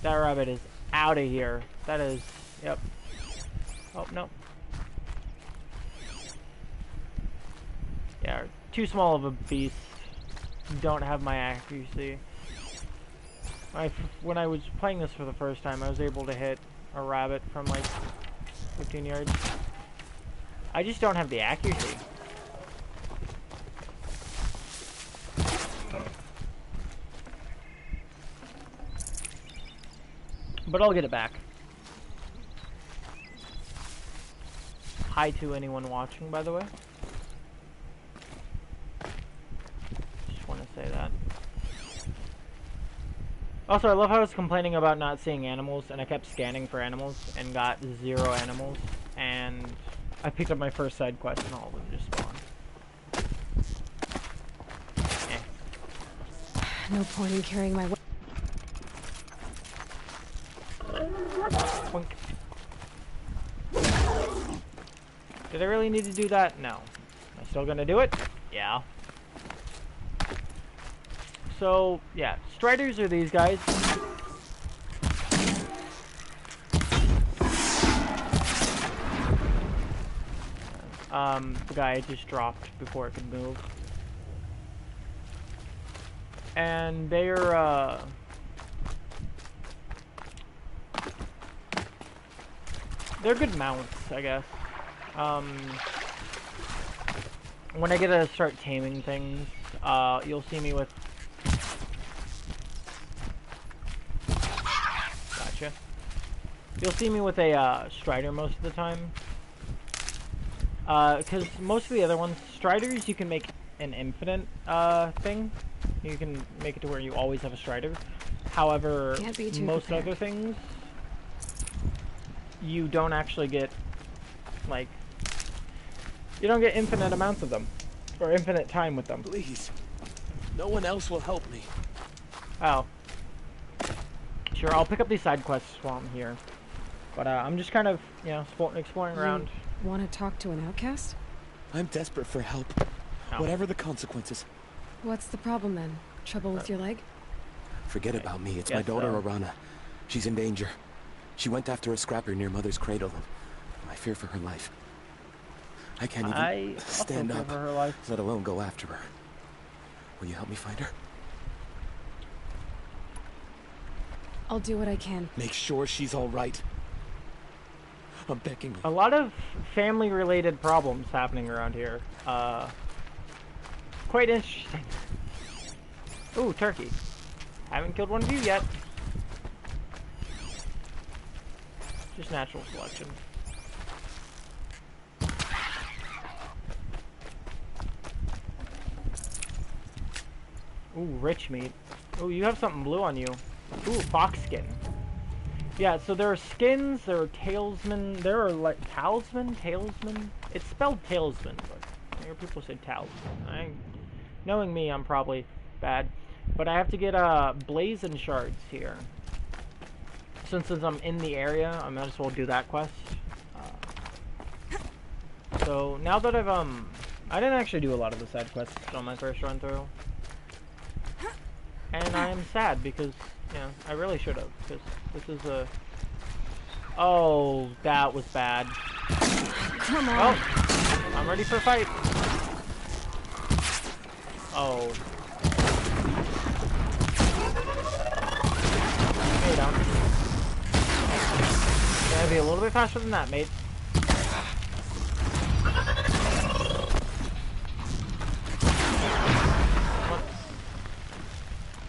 That rabbit is out of here. That is, yep. Oh, no. Yeah, too small of a beast. Don't have my accuracy. When I was playing this for the first time, I was able to hit a rabbit from like 15 yards. I just don't have the accuracy. But I'll get it back. Hi to anyone watching, by the way. Just want to say that. Also, I love how I was complaining about not seeing animals, and I kept scanning for animals, and got 0 animals, and I picked up my first side quest, and all of them just spawned. No point in carrying my weight. Boink. Did I really need to do that? No. Am I still gonna do it? Yeah. So, yeah. Striders are these guys. The guy just dropped before it could move. And they're, they're good mounts, I guess. When I get to start taming things, you'll see me with... Gotcha. You'll see me with a, Strider most of the time. Because most of the other ones, Striders, you can make an infinite, thing. You can make it to where you always have a Strider. However, most other things, you don't actually get, like, you don't get infinite amounts of them. Or infinite time with them. Please. No one else will help me. Oh. Sure, I'll pick up these side quests while I'm here. But, I'm just kind of, you know, exploring around. Want to talk to an outcast? I'm desperate for help. Oh. Whatever the consequences. What's the problem then? Trouble with your leg? Forget about me. It's Yes, my daughter, Arana. She's in danger. She went after a scrapper near Mother's cradle, and I fear for her life. I can't even stand up, for her life. let alone go after her. Will you help me find her? I'll do what I can. Make sure she's all right. I'm begging you. A lot of family-related problems happening around here. Quite interesting. Ooh, turkey. Haven't killed one of you yet. Just natural selection. Ooh, rich meat. Ooh, you have something blue on you. Ooh, fox skin. Yeah, so there are skins, there are talesmen, there are like talisman, talesman. It's spelled talesman, but I hear people say talisman. Knowing me, I'm probably bad. But I have to get blazon shards here. Since I'm in the area, I might as well do that quest. So now that I've I didn't actually do a lot of the side quests on my first run through. And I am sad because, you know, I really should have, because this is a... Oh, that was bad. Come on. Oh, I'm ready for a fight. Oh. Hey, down. Gotta be a little bit faster than that, mate.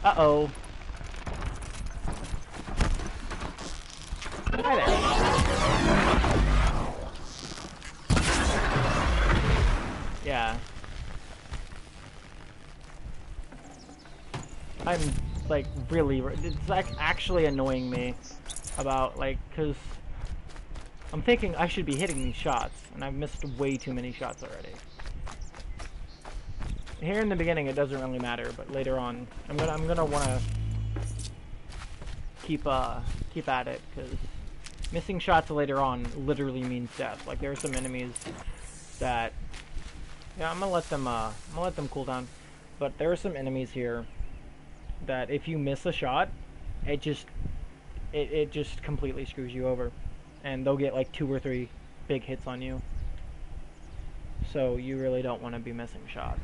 Uh-oh. Hi there. Yeah. I'm, like, really... It's, like, actually annoying me about, like, because I'm thinking I should be hitting these shots, and I've missed way too many shots already. Here in the beginning, it doesn't really matter, but later on, I'm gonna wanna keep at it, because missing shots later on literally means death. Like, there are some enemies that, yeah, I'm gonna let them cool down, but there are some enemies here that if you miss a shot, it just completely screws you over, and they'll get like 2 or 3 big hits on you. So you really don't want to be missing shots.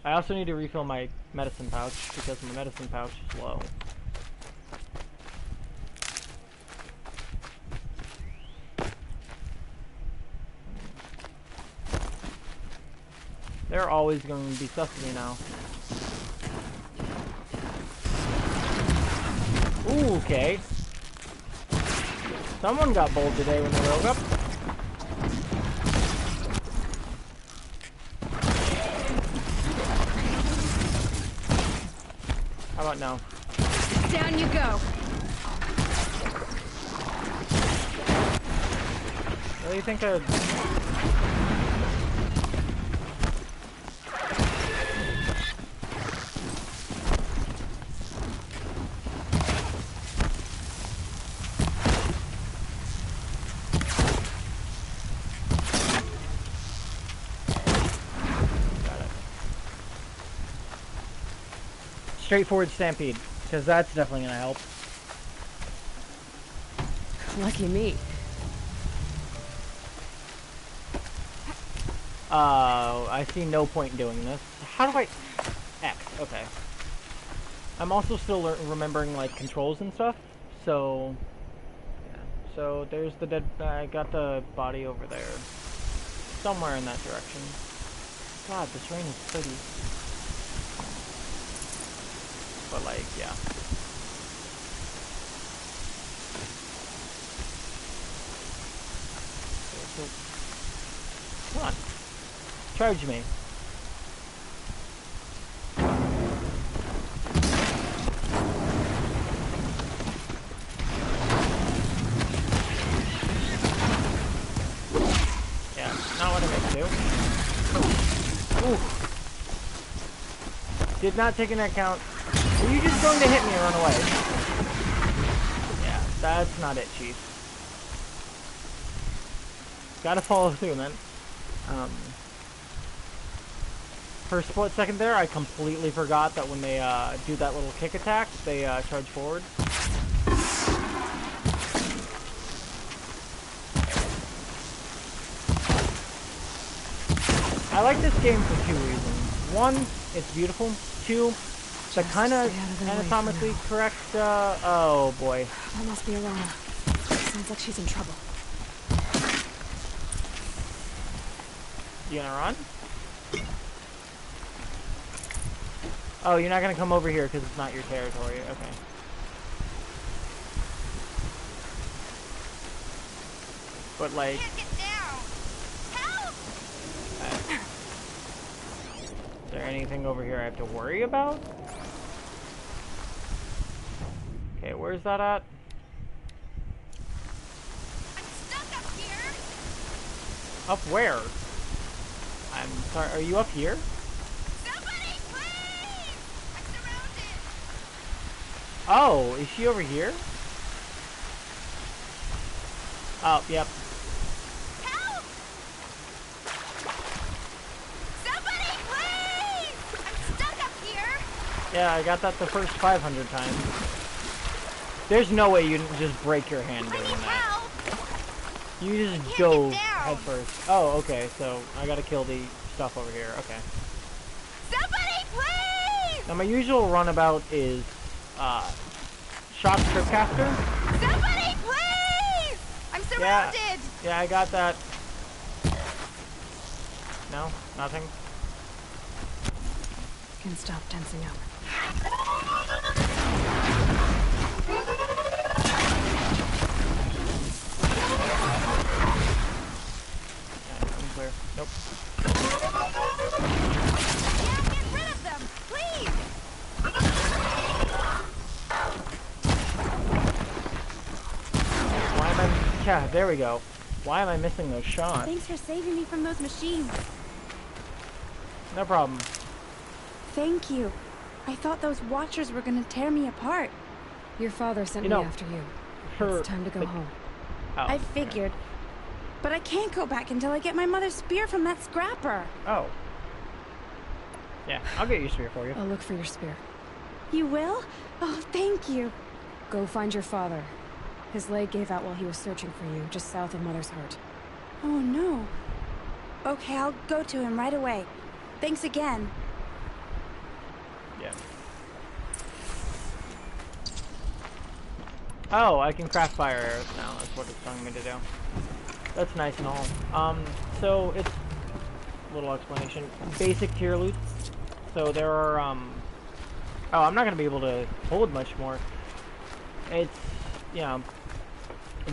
I also need to refill my medicine pouch because my medicine pouch is low. They're always going to be sus to me now. Ooh, okay. Someone got bold today when they woke up. How about now? Down you go. Really think I'd... straightforward stampede, because that's definitely gonna help. Lucky me. I see no point in doing this. How do I... X, okay. I'm also still remembering, like, controls and stuff, so... Yeah, so there's the dead... I got the body over there. Somewhere in that direction. God, this rain is pretty. But, like, yeah. Come on. Charge me. Yeah, not what I meant to do. Ooh. Did not take into account. Are you just going to hit me and run away? Yeah, that's not it, Chief. Gotta follow through, man. For a split second there, I completely forgot that when they do that little kick attack, they charge forward. I like this game for two reasons. One, it's beautiful. Two, the kind of anatomically correct, oh boy. That must be Alana. Sounds like she's in trouble. You gonna run? Oh, you're not gonna come over here because it's not your territory. Okay. But like. Is there anything over here I have to worry about? Okay, where's that at? I'm stuck up here. Up where? I'm sorry, are you up here? Somebody, please! I'm surrounded. Oh, is she over here? Oh, yep. Help! Somebody, please! I'm stuck up here. Yeah, I got that the first 500 times. There's no way you didn't just break your hand doing that. Help! You just dove head first. Oh, okay, so I gotta kill the stuff over here. Okay. Somebody, please! Now my usual runabout is Shock Tripcaster. Somebody, please! I'm surrounded. Yeah, I got that. No, nothing. Can stop tensing up. Unclear. Nope. Yeah, get rid of them, please! Why am I... Yeah, there we go. Why am I missing those shots? Thanks for saving me from those machines. No problem. Thank you. I thought those watchers were gonna tear me apart. Your father sent me after you. It's time to go home. Oh, I figured. But I can't go back until I get my mother's spear from that scrapper. Oh. Yeah, I'll get your spear for you. I'll look for your spear. You will? Oh, thank you. Go find your father. His leg gave out while he was searching for you, just south of Mother's Heart. Oh, no. Okay, I'll go to him right away. Thanks again. Yeah. Oh, I can craft fire arrows now. That's what it's telling me to do. That's nice and all. So it's a little explanation. Basic tier loot. So there are oh, I'm not gonna be able to hold much more. It's, you know,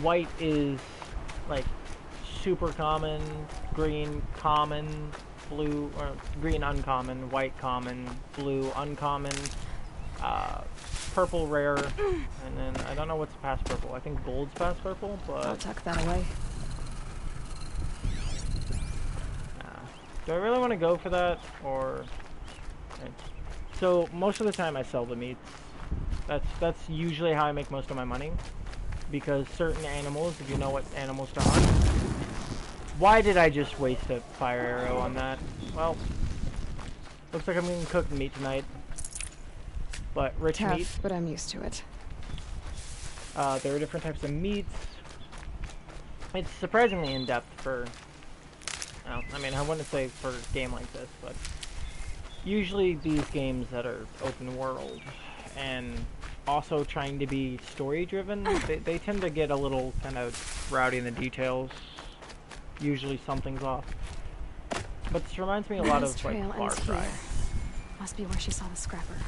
white is like super common, green common, blue or green uncommon, white common, blue uncommon, purple rare, and then I don't know what's past purple. I think gold's past purple, but I'll tuck that away. do I really want to go for that, or? So most of the time I sell the meats. That's usually how I make most of my money, because certain animals, if you know what animals to hunt. Why did I just waste a fire arrow on that? Well, looks like I'm gonna cook meat tonight. but rich Tough, meat. but I'm used to it. There are different types of meats. It's surprisingly in-depth for, well, I mean, I wouldn't say for a game like this, but usually these games that are open world and also trying to be story-driven, they tend to get a little kind of rowdy in the details. Usually something's off. But this reminds me a lot of, like, Far Cry. Must be where she saw the scrapper.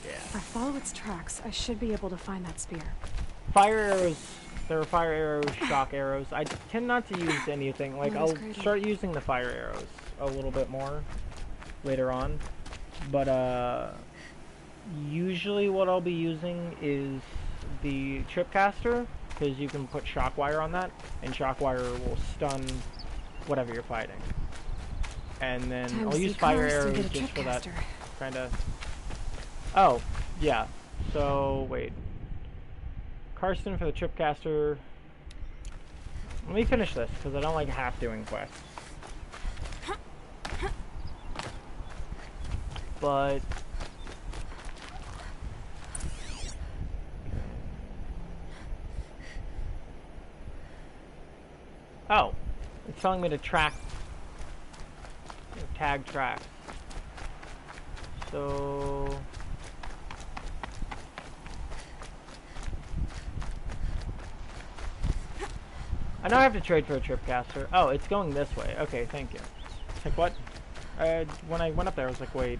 Yeah. If I follow its tracks, I should be able to find that spear. Fire arrows. There are fire arrows, shock arrows. I tend not to use anything. Like, I'll start using the fire arrows a little bit more later on. But, usually what I'll be using is the tripcaster, because you can put shock wire on that, and shock wire will stun whatever you're fighting. And then I'll use fire arrows just for that kind of... Oh, yeah. So, wait. Karsten for the tripcaster. Let me finish this, because I don't like half doing quests. But... Oh, it's telling me to track, tag tracks. So I know I have to trade for a tripcaster. Oh, it's going this way. Okay, thank you. It's like, what? When I went up there, I was like, wait,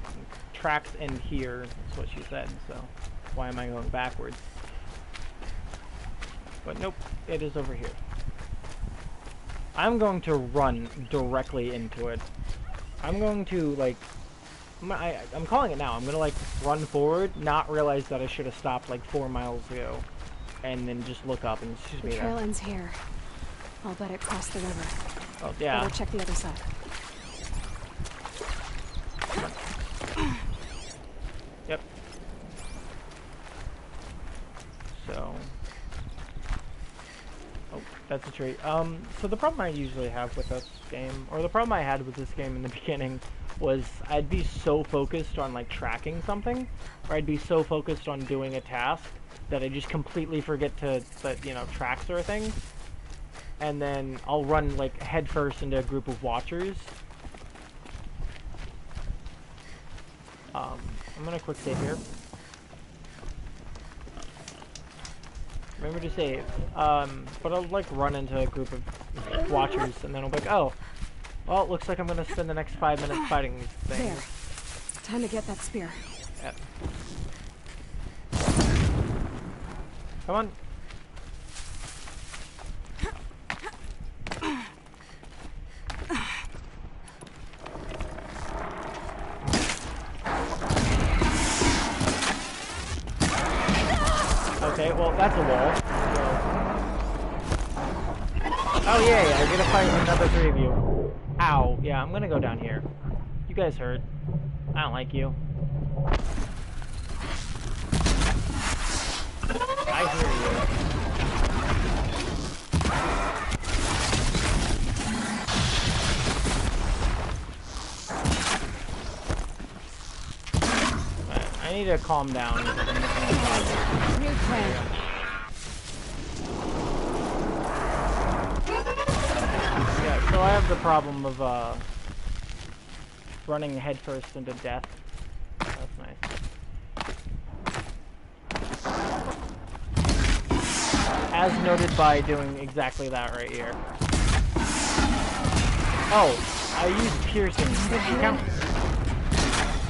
tracks end here. That's what she said, so why am I going backwards? But nope, it is over here. I'm going to run directly into it. I'm going to, like, I'm calling it now. I'm going to, like, run forward, not realize that I should have stopped, like, 4 miles ago, and then just look up and it's just the me trail there. ends here. I'll bet it crossed the river. Oh, yeah. Better check the other side. Yep. So... Oh, that's a tree. So the problem I usually have with this game, or the problem I had with this game in the beginning, was I'd be so focused on, like, tracking something, or I'd be so focused on doing a task that I just completely forget that, you know, tracks are a thing. And then I'll run, like, headfirst into a group of watchers. I'm gonna quick save here. Remember to save. But I'll, like, run into a group of watchers, and then I'll be like, oh, well, it looks like I'm gonna spend the next 5 minutes fighting these things. There. Time to get that spear. Yep. Come on. Okay, well, that's a wall. So. Oh, yay, I get to fight another 3 of you. Ow. Yeah, I'm gonna go down here. You guys hurt. I don't like you. I hear you. I need to calm down. New plan. Yeah, so I have the problem of running headfirst into death. That's nice. As noted by doing exactly that right here. Oh, I used piercing. Did you count?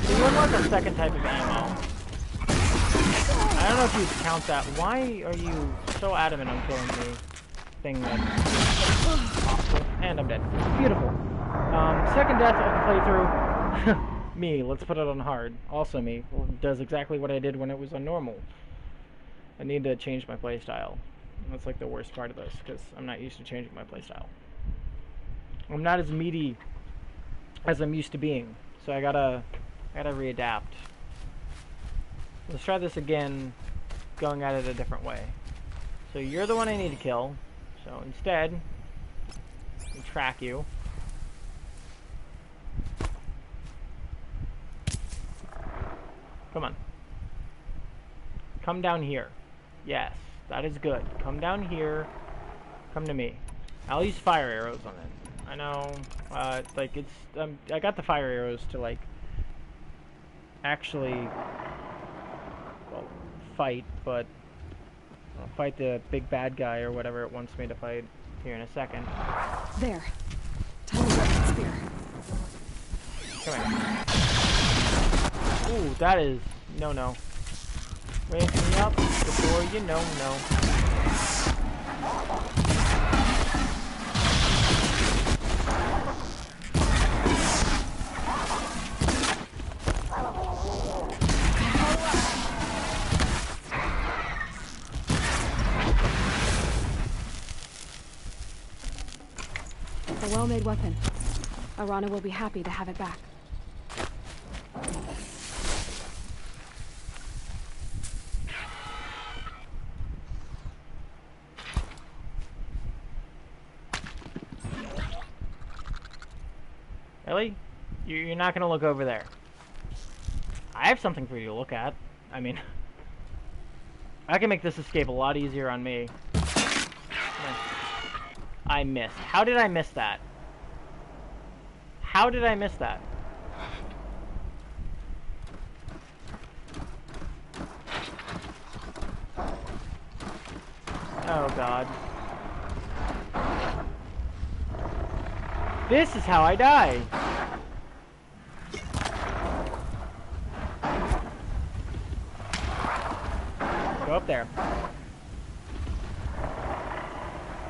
So you unlock a second type of ammo. I don't know if you count that. Why are you so adamant on killing the thing that's possible? And I'm dead. Beautiful. Second death of the playthrough. Me, let's put it on hard. Also me. Does exactly what I did when it was on normal. I need to change my playstyle. That's like the worst part of this, because I'm not used to changing my playstyle. I'm not as meaty as I'm used to being. So I gotta readapt. Let's try this again, going at it a different way. So you're the one I need to kill. So instead, I track you. Come on. Come down here. Yes, that is good. Come down here. Come to me. I'll use fire arrows on it. I know, like, it's, I got the fire arrows to, like, actually, well, fight, but I'll fight the big bad guy or whatever it wants me to fight here in a second. There. Time to get that spear. Come here. Ooh, that is no. Raise me up before you know no. A well-made weapon. Arana will be happy to have it back. Really? You're not gonna look over there. I have something for you to look at. I mean, I can make this escape a lot easier on me. I missed. How did I miss that? How did I miss that? Oh god. This is how I die. Go up there.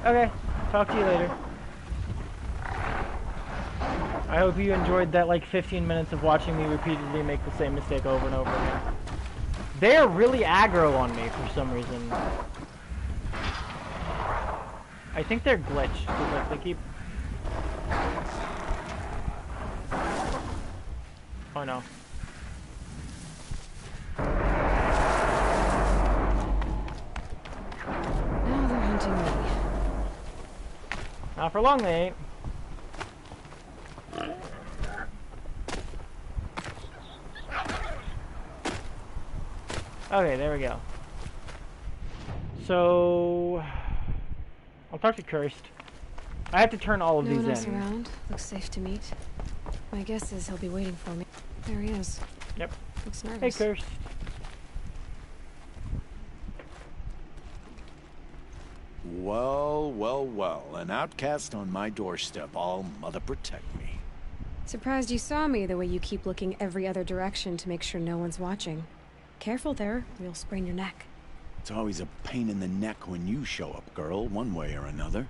Okay, talk to you later. I hope you enjoyed that like 15 minutes of watching me repeatedly make the same mistake over and over again. They're really aggro on me for some reason. I think they're glitched, because like they keep... Oh no. Now they're hunting me. Not for long, they ain't. Okay, there we go. So... I'll talk to Cursed. I have to turn all of No these one else in. around. Looks safe to meet. My guess is he'll be waiting for me. There he is. Yep. Looks nervous. Hey, Cursed. Well, well, well. An outcast on my doorstep. All mother protect me. Surprised you saw me the way you keep looking every other direction to make sure no one's watching. Careful there, or you'll sprain your neck. It's always a pain in the neck when you show up, girl, one way or another.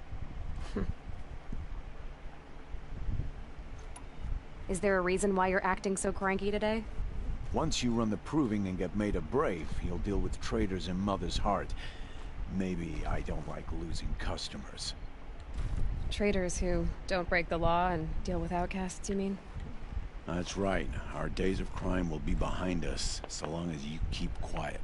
Is there a reason why you're acting so cranky today? Once you run the proving and get made a brave, you'll deal with traitors in Mother's heart. Maybe I don't like losing customers. Traitors who don't break the law and deal with outcasts, you mean? That's right. Our days of crime will be behind us, so long as you keep quiet.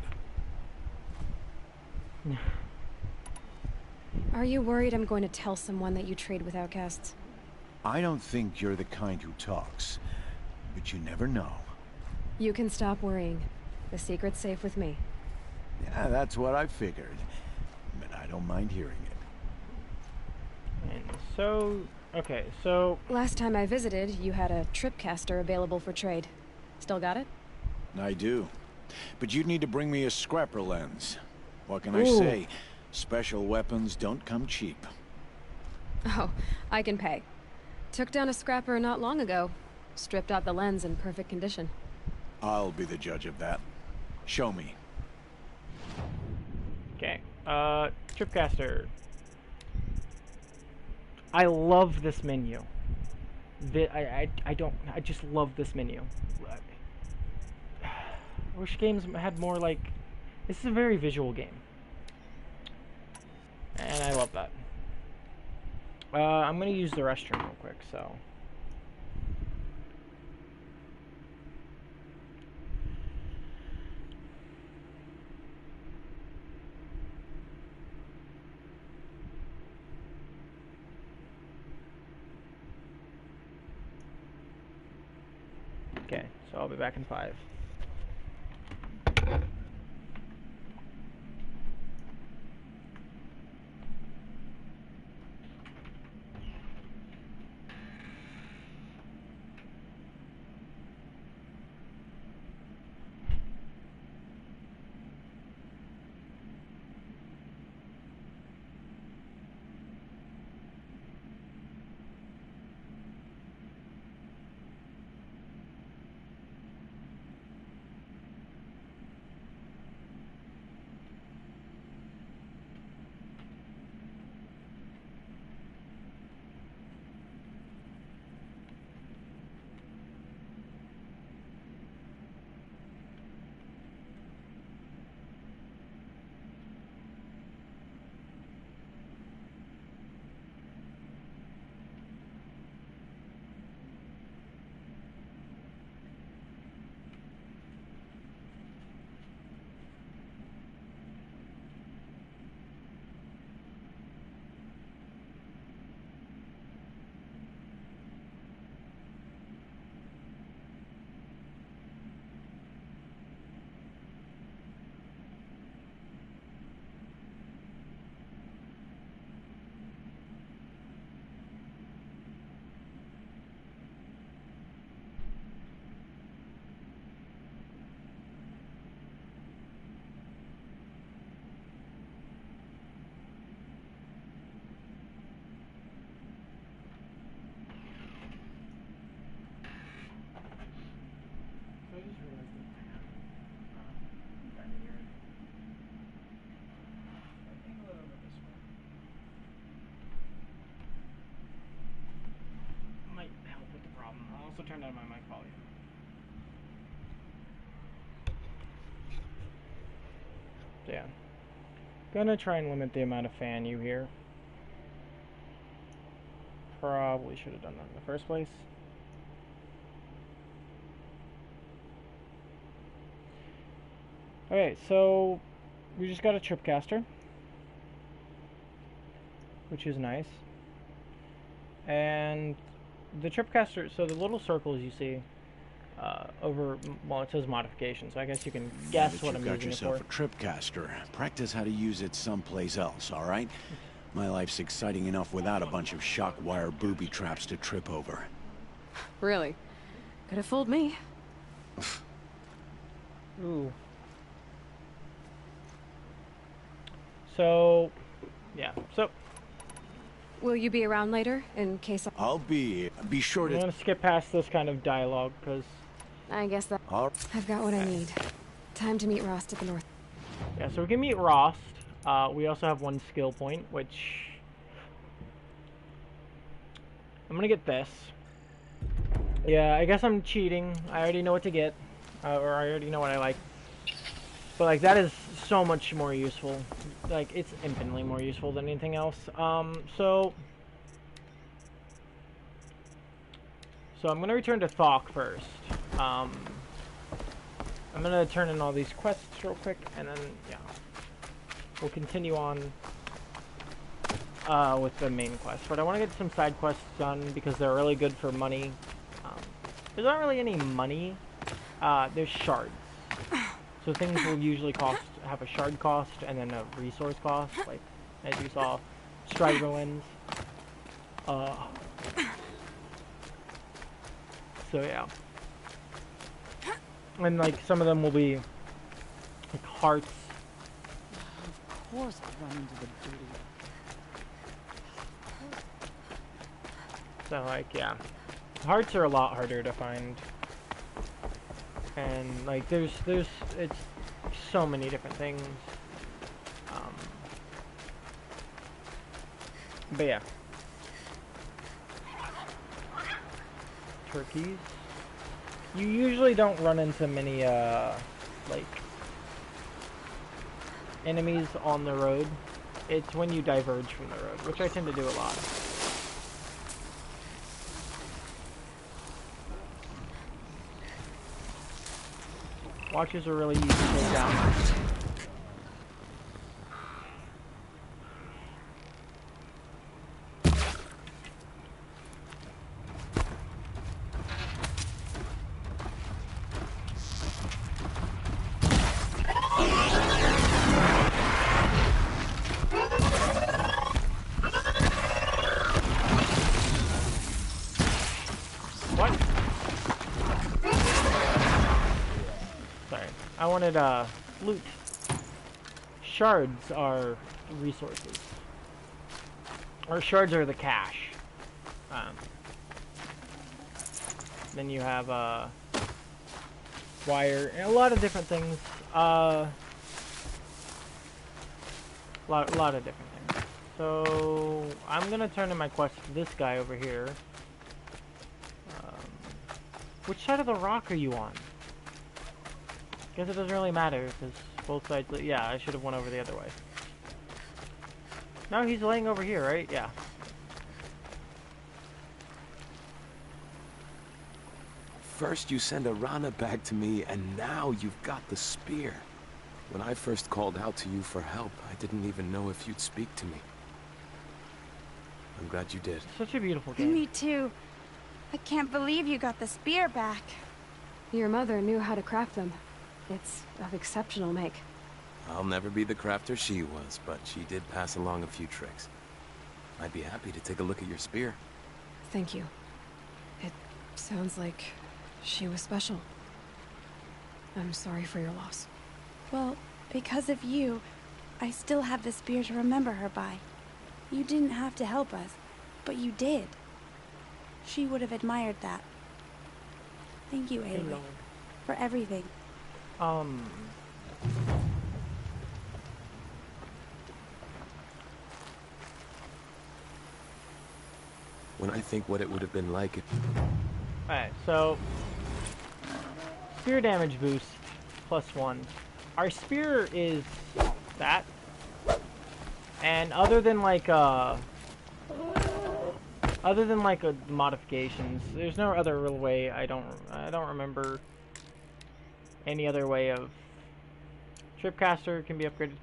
Are you worried I'm going to tell someone that you trade with outcasts? I don't think you're the kind who talks, but you never know. You can stop worrying. The secret's safe with me. Yeah, that's what I figured. But I don't mind hearing it. And so... Okay, so... Last time I visited, you had a tripcaster available for trade. Still got it? I do. But you'd need to bring me a scrapper lens. What can I Ooh. say? Special weapons don't come cheap. Oh, I can pay. Took down a scrapper not long ago. Stripped out the lens in perfect condition. I'll be the judge of that. Show me. Okay, Tripcaster. I love this menu. I just love this menu. I wish games had more, like... This is a very visual game. And I love that. I'm gonna use the restroom real quick, so... Okay, so I'll be back in 5. turn down my mic volume. So yeah. Gonna try and limit the amount of fan you hear. Probably should have done that in the first place. Okay, so we just got a tripcaster, which is nice. And the tripcaster, so the little circles you see well, it says modification, so I guess you can guess what I'm using it for. You've got yourself a tripcaster. Practice how to use it someplace else, all right? My life's exciting enough without a bunch of shock wire booby traps to trip over. Really? Could have fooled me. Ooh. So, yeah. So, will you be around later in case I'll be sure to... I'm gonna skip past this kind of dialogue because I guess that I've got what I need. Time to meet Rost at the north. Yeah, so we can meet Rost. We also have one skill point, which I'm gonna get this. Yeah, I guess I'm cheating. I already know what to get, or I already know what I like. But like that is so much more useful. Like it's infinitely more useful than anything else. So I'm gonna return to Thok first. I'm gonna turn in all these quests real quick, and then yeah, we'll continue on with the main quest. But I want to get some side quests done because they're really good for money. There's not really any money. There's shards. So things will usually have a shard cost and then a resource cost, like as you saw, Stride Ruins. So yeah, and like some of them will be like hearts. Of course, I run into the dirty. So like yeah, hearts are a lot harder to find. And like there's it's so many different things. But yeah. Turkeys. You usually don't run into many like enemies on the road. It's when you diverge from the road, which I tend to do a lot. Watches are really easy to take down. What? Sorry. I wanted loot. Shards are resources. Or shards are the cash. Then you have wire and a lot of different things. Lot of different things. So I'm gonna turn in my quest to this guy over here. Which side of the rock are you on? Guess it doesn't really matter because both sides. Yeah, I should have went over the other way. No, he's laying over here, right? Yeah. First you send a Rana back to me, and now you've got the spear. When I first called out to you for help, I didn't even know if you'd speak to me. I'm glad you did. Such a beautiful game. Me too. I can't believe you got the spear back. Your mother knew how to craft them. It's of exceptional make. I'll never be the crafter she was, but she did pass along a few tricks. I'd be happy to take a look at your spear. Thank you. It sounds like she was special. I'm sorry for your loss. Well, because of you, I still have the spear to remember her by. You didn't have to help us, but you did. She would have admired that. Thank you, Aloy, for everything. When I think what it would have been like if... Alright, so spear damage boost +1. Our spear is that. And other than like modifications, there's no other real way. I don't remember any other way of Tripcaster can be upgraded.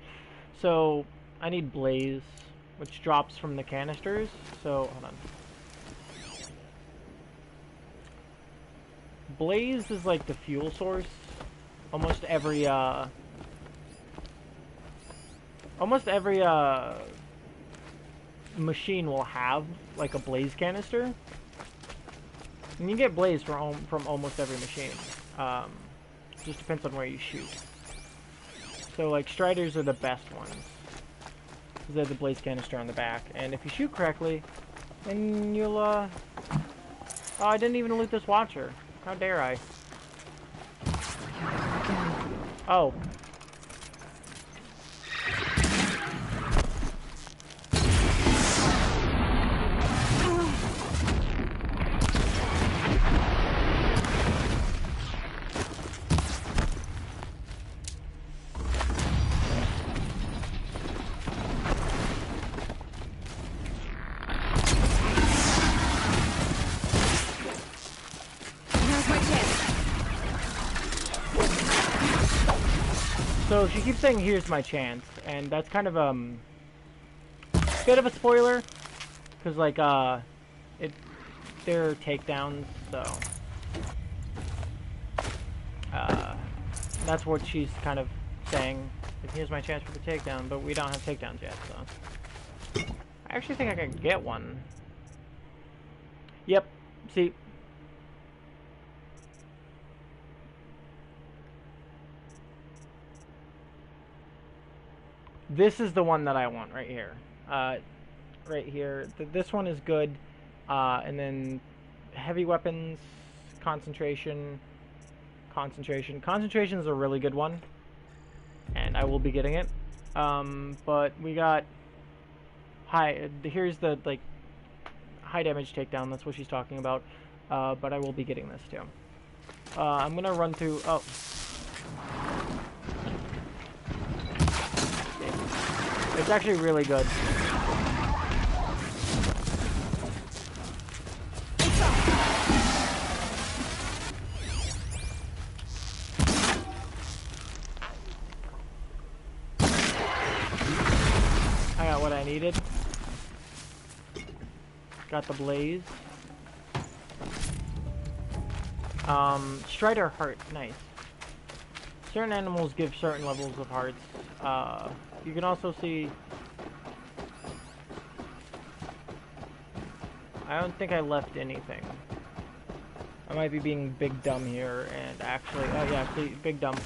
So I need Blaze, which drops from the canisters. So hold on. Blaze is like the fuel source. Almost every machine will have like a blaze canister, and you get blaze from almost every machine. Just depends on where you shoot. So like Striders are the best ones because they have the blaze canister on the back, and if you shoot correctly, then you'll oh, I didn't even loot this Watcher. How dare I? Oh. So she keeps saying, "Here's my chance," and that's kind of a bit of a spoiler, because like they're takedowns, so that's what she's kind of saying. Here's my chance for the takedown, but we don't have takedowns yet, so I actually think I can get one. Yep. See. This is the one that I want right here. Right here. This one is good. And then heavy weapons, concentration. Concentration is a really good one. And I will be getting it. But we got high. Here's the like high damage takedown. That's what she's talking about. But I will be getting this too. I'm gonna run through. Oh. It's actually really good. I got what I needed. Got the blaze. Strider heart, nice. Certain animals give certain levels of hearts. You can also see... I don't think I left anything. I might be being big dumb here, and actually... Oh yeah, see, big dumb.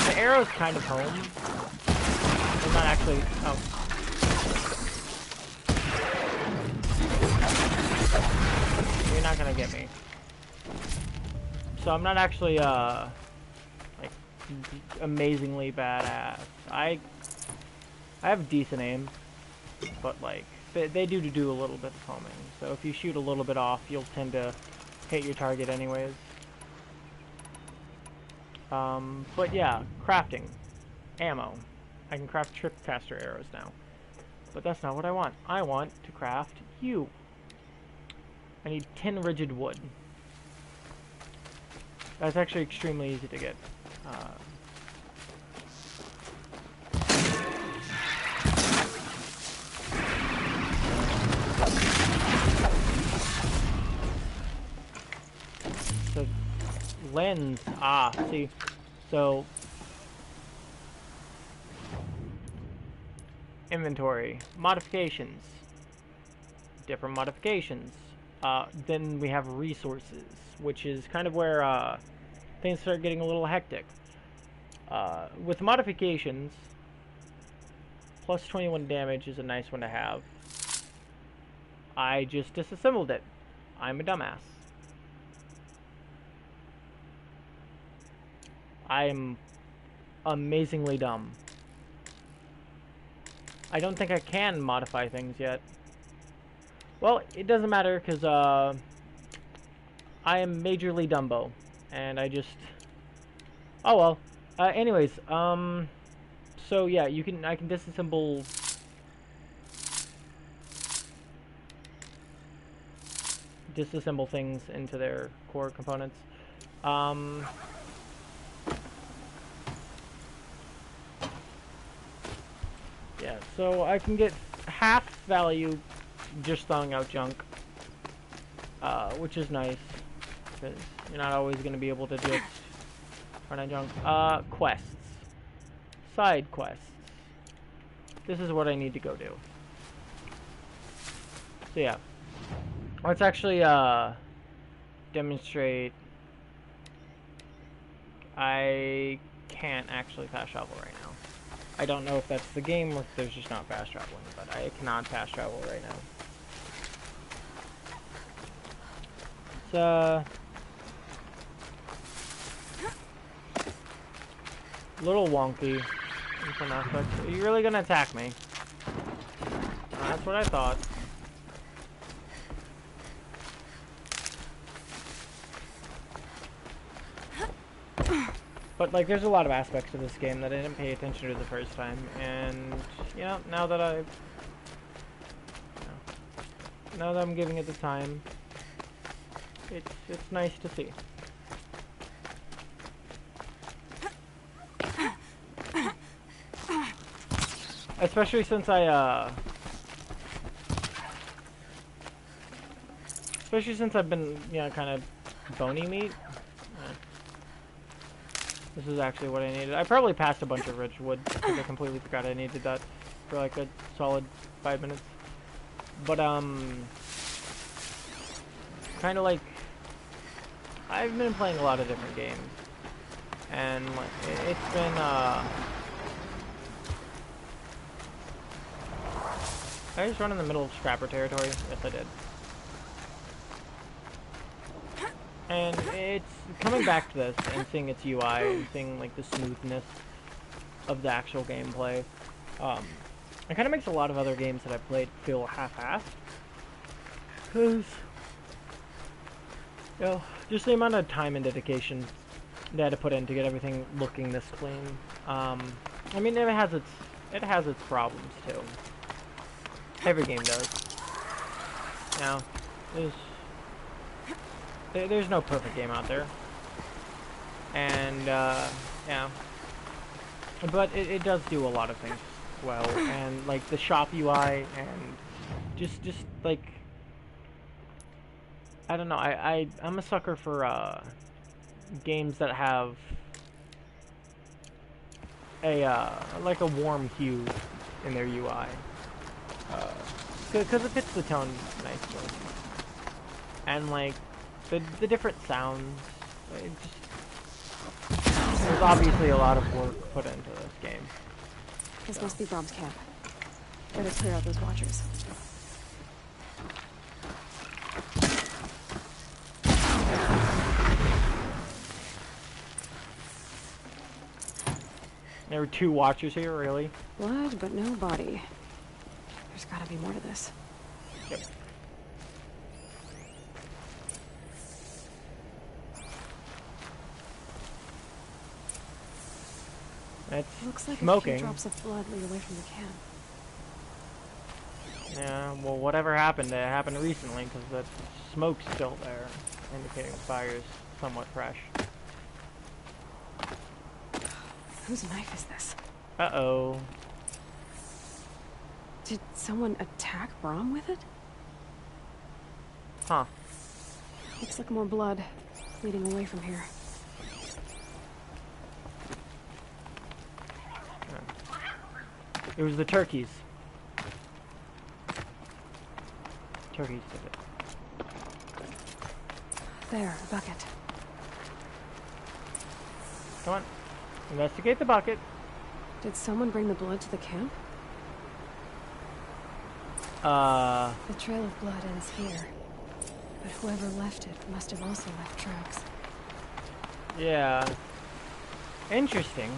The arrow's kind of home. It's not actually... Oh. You're not gonna get me. So I'm not actually, like, amazingly badass. I have decent aim, but, like, they do a little bit of homing. So if you shoot a little bit off, you'll tend to hit your target anyways. But yeah, crafting. Ammo. I can craft Tripcaster arrows now. But that's not what I want. I want to craft you. I need 10 rigid wood. That's actually extremely easy to get. So, lens. See. So, inventory. Modifications. Different modifications. Then we have resources, which is kind of where things start getting a little hectic. With modifications, plus 21 damage is a nice one to have. I just disassembled it. I'm a dumbass. amazingly dumb. I don't think I can modify things yet. Well, it doesn't matter, because, I am majorly Dumbo. And I just... Oh, well. Anyways, so, yeah, I can disassemble... disassemble things into their core components. Yeah, so I can get half value just throwing out junk, which is nice, because you're not always going to be able to just run out junk. Quests. Side quests. This is what I need to go do. So yeah. Let's actually, demonstrate. I can't actually fast travel right now. I don't know if that's the game or if there's just not fast traveling, but I cannot fast travel right now. It's, a little wonky in some aspects. Are you really gonna attack me? That's what I thought. But, like, there's a lot of aspects of this game that I didn't pay attention to the first time, and, you know, now that I'm giving it the time, it's nice to see. Especially since I've been, you know, kind of bony meat. This is actually what I needed. I probably passed a bunch of Ridgewood because I completely forgot I needed that for like a solid 5 minutes. But kind of like I've been playing a lot of different games, and like it's been I just run in the middle of Scrapper territory. Yes, I did. And it's coming back to this and seeing its UI and seeing like the smoothness of the actual gameplay. It kind of makes a lot of other games that I've played feel half-assed. Because, you know, just the amount of time and dedication they had to put in to get everything looking this clean. I mean, it has its problems too. Every game does. You know, there's no perfect game out there, and yeah, but it does do a lot of things well, and like the shop UI, and just like I don't know, I'm a sucker for games that have a like a warm hue in their UI, because it fits the tone nicely, and like the different sounds. There's obviously a lot of work put into this game. This must be Brom's camp. Better clear out those watchers. There were 2 watchers here, really? Blood, but no body. There's gotta be more to this. Yep. It's looks like smoking. A few drops of blood lead away from the camp. Yeah, well, whatever happened, it happened recently, because the smoke's still there, indicating the fire's somewhat fresh. Whose knife is this? Uh-oh. Did someone attack Brom with it? Huh. Looks like more blood leading away from here. It was the turkeys. Turkeys did it. There, a bucket. Come on. Investigate the bucket. Did someone bring the blood to the camp? The trail of blood ends here. But whoever left it must have also left tracks. Yeah. Interesting.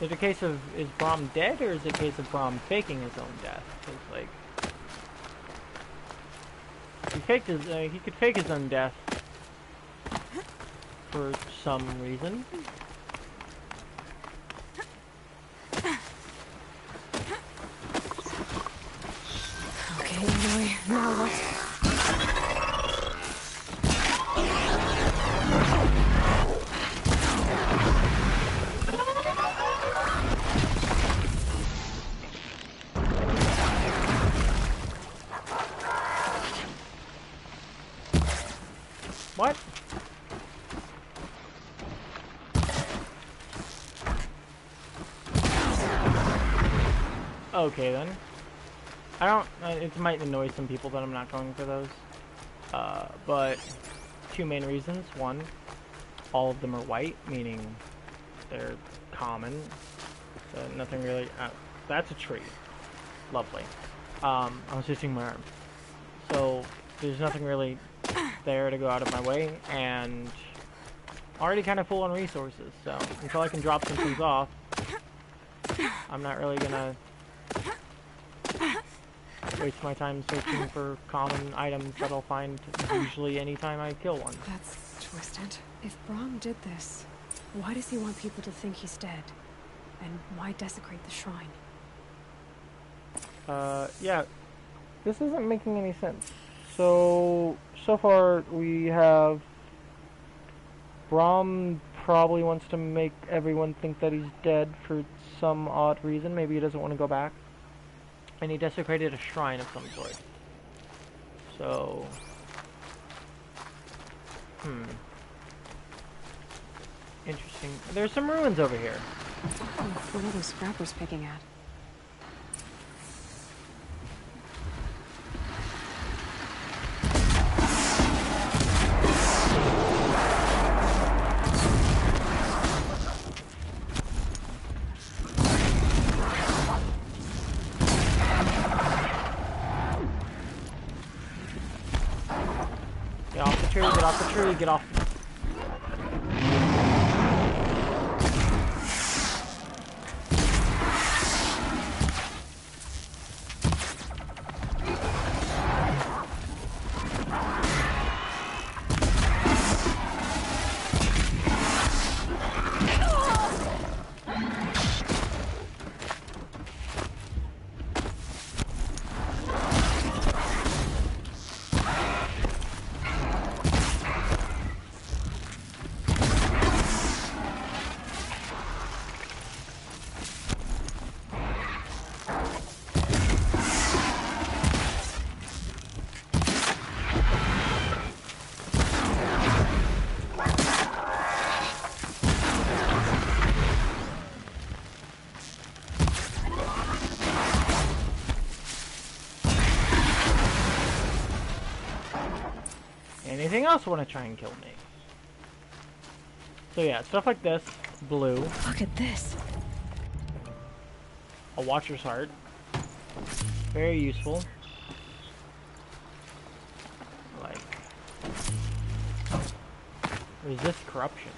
Is it a case of, is Brom dead, or is it a case of Brom faking his own death? Because, like, he could fake his own death for some reason. Okay, Aloy, now what? What? Okay then. I don't, it might annoy some people that I'm not going for those. But two main reasons. One, all of them are white, meaning they're common. So nothing really, that's a tree. Lovely. I was hitting my arm. So there's nothing really there to go out of my way, and already kind of full on resources, so until I can drop some things off, I'm not really gonna waste my time searching for common items that I'll find usually anytime I kill one. That's twisted. If Brom did this, why does he want people to think he's dead? And why desecrate the shrine? Yeah, this isn't making any sense. So far we have Brom probably wants to make everyone think that he's dead for some odd reason. Maybe he doesn't want to go back. And he desecrated a shrine of some sort. So, interesting. There's some ruins over here. Oh, what are those scrappers picking at? Get off the tree, get off the tree, get off. Anything else want to try and kill me? So yeah, stuff like this, blue. Look at this. A Watcher's Heart. Very useful. Like, resist corruption.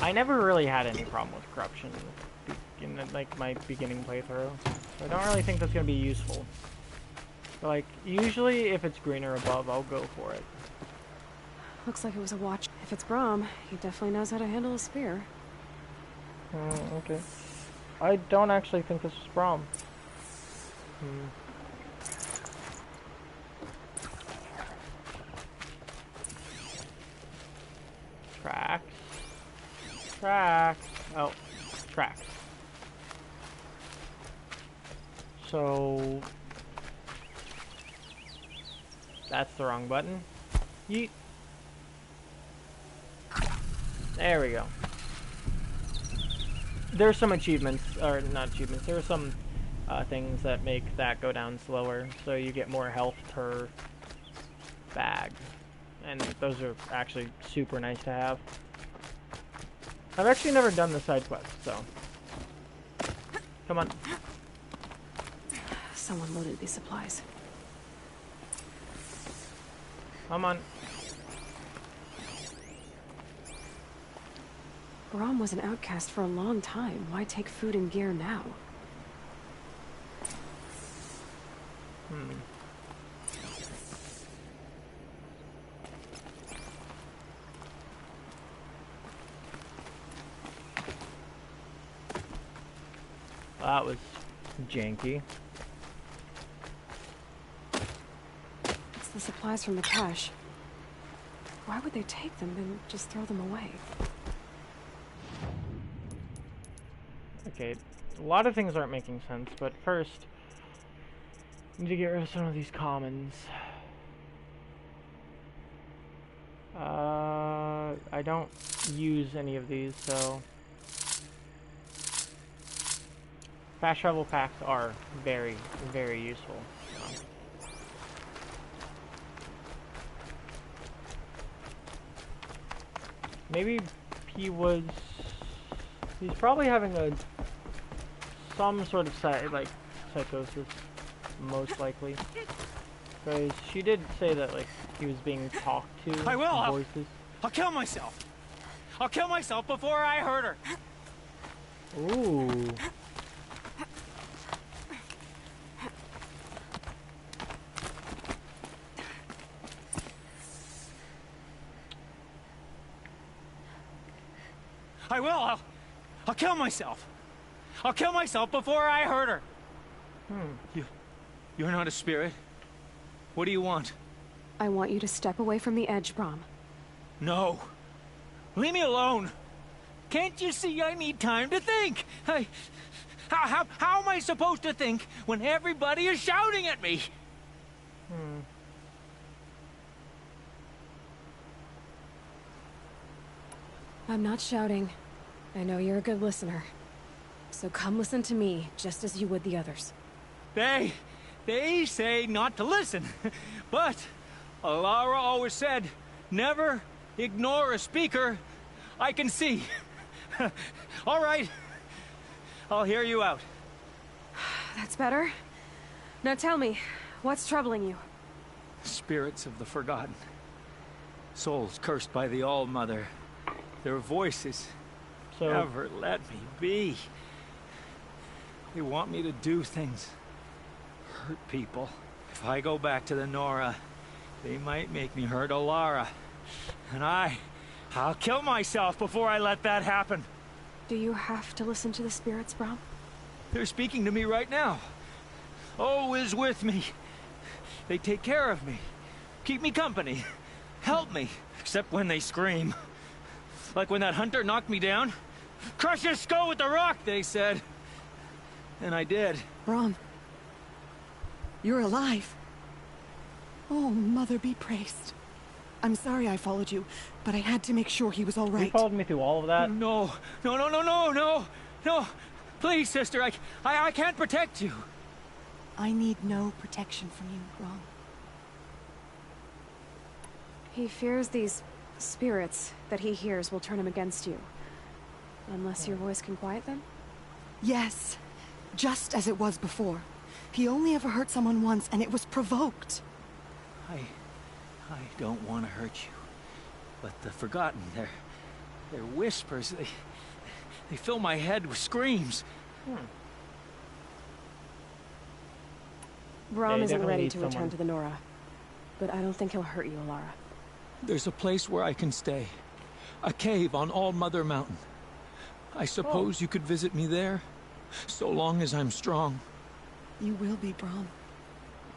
I never really had any problem with corruption in like my beginning playthrough. So I don't really think that's gonna be useful. But, like, usually if it's greener above, I'll go for it. Looks like it was a watch. If it's Brom, he definitely knows how to handle a spear. Okay. I don't actually think this is Brom. Tracks. Tracks. Oh, tracks. So that's the wrong button. Yeet. There we go. There's some achievements, or not achievements, there are some things that make that go down slower, so you get more health per bag. And those are actually super nice to have. I've actually never done the side quest, so. Come on. Someone loaded these supplies. Come on. Brom was an outcast for a long time. Why take food and gear now? That was janky. It's the supplies from the cache. Why would they take them and just throw them away? Okay, a lot of things aren't making sense, but first, I need to get rid of some of these commons. I don't use any of these, so... Fast travel packs are very, very useful. Maybe he was... He's probably having some sort of psychosis, most likely. Because she did say that he was being talked to. I will. Voices. I'll kill myself. I'll kill myself before I hurt her. Ooh. I will. I'll kill myself. I'll kill myself before I hurt her. You're not a spirit. What do you want? I want you to step away from the edge, Brom. No. Leave me alone. Can't you see I need time to think? How am I supposed to think when everybody is shouting at me? I'm not shouting. I know you're a good listener. So come listen to me, just as you would the others. They say not to listen. But Alara always said, never ignore a speaker I can see. All right. I'll hear you out. That's better. Now tell me, what's troubling you? Spirits of the forgotten. Souls cursed by the All-Mother. Their voices never let me be. They want me to do things. Hurt people. If I go back to the Nora, they might make me hurt Alara. And I'll kill myself before I let that happen. Do you have to listen to the spirits, Brom? They're speaking to me right now. O is with me. They take care of me. Keep me company. Help me. Except when they scream. Like when that hunter knocked me down. Crush his skull with the rock, they said. And I did. Brom. You're alive. Oh, Mother be praised. I'm sorry I followed you, but I had to make sure he was all right. You followed me through all of that? No. Please, sister, I can't protect you. I need no protection from you, Brom. He fears these spirits that he hears will turn him against you. Unless your voice can quiet them? Yes. Just as it was before. He only ever hurt someone once, and it was provoked. I don't want to hurt you. But the Forgotten, their whispers, they fill my head with screams. Brom isn't ready to return to the Nora. But I don't think he'll hurt you, Alara. There's a place where I can stay. A cave on All-Mother Mountain. I suppose you could visit me there, so long as I'm strong. You will be, Brom.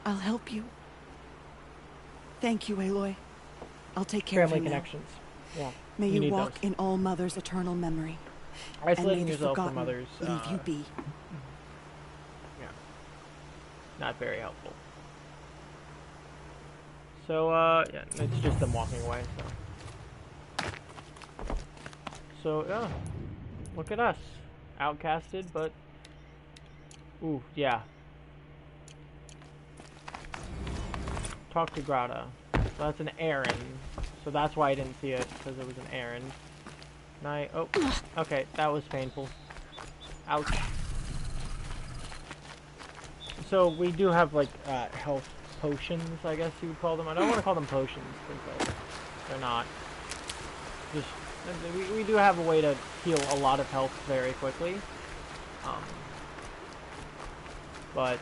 I'll help you. Thank you, Aloy. I'll take care of him now. Connections. Yeah. May you walk in All-Mother's eternal memory. Isolating yourself from others. Leave you be. Yeah. Not very helpful. So, yeah, it's just them walking away, so, yeah. Look at us. Outcasted, but... Ooh, yeah. Talk to Grata. So that's an errand. So that's why I didn't see it, because it was an errand. Oh, okay, that was painful. Ouch. So we do have, like, health potions, I guess you would call them. I don't want to call them potions, because they're not. Just we do have a way to heal a lot of health very quickly. But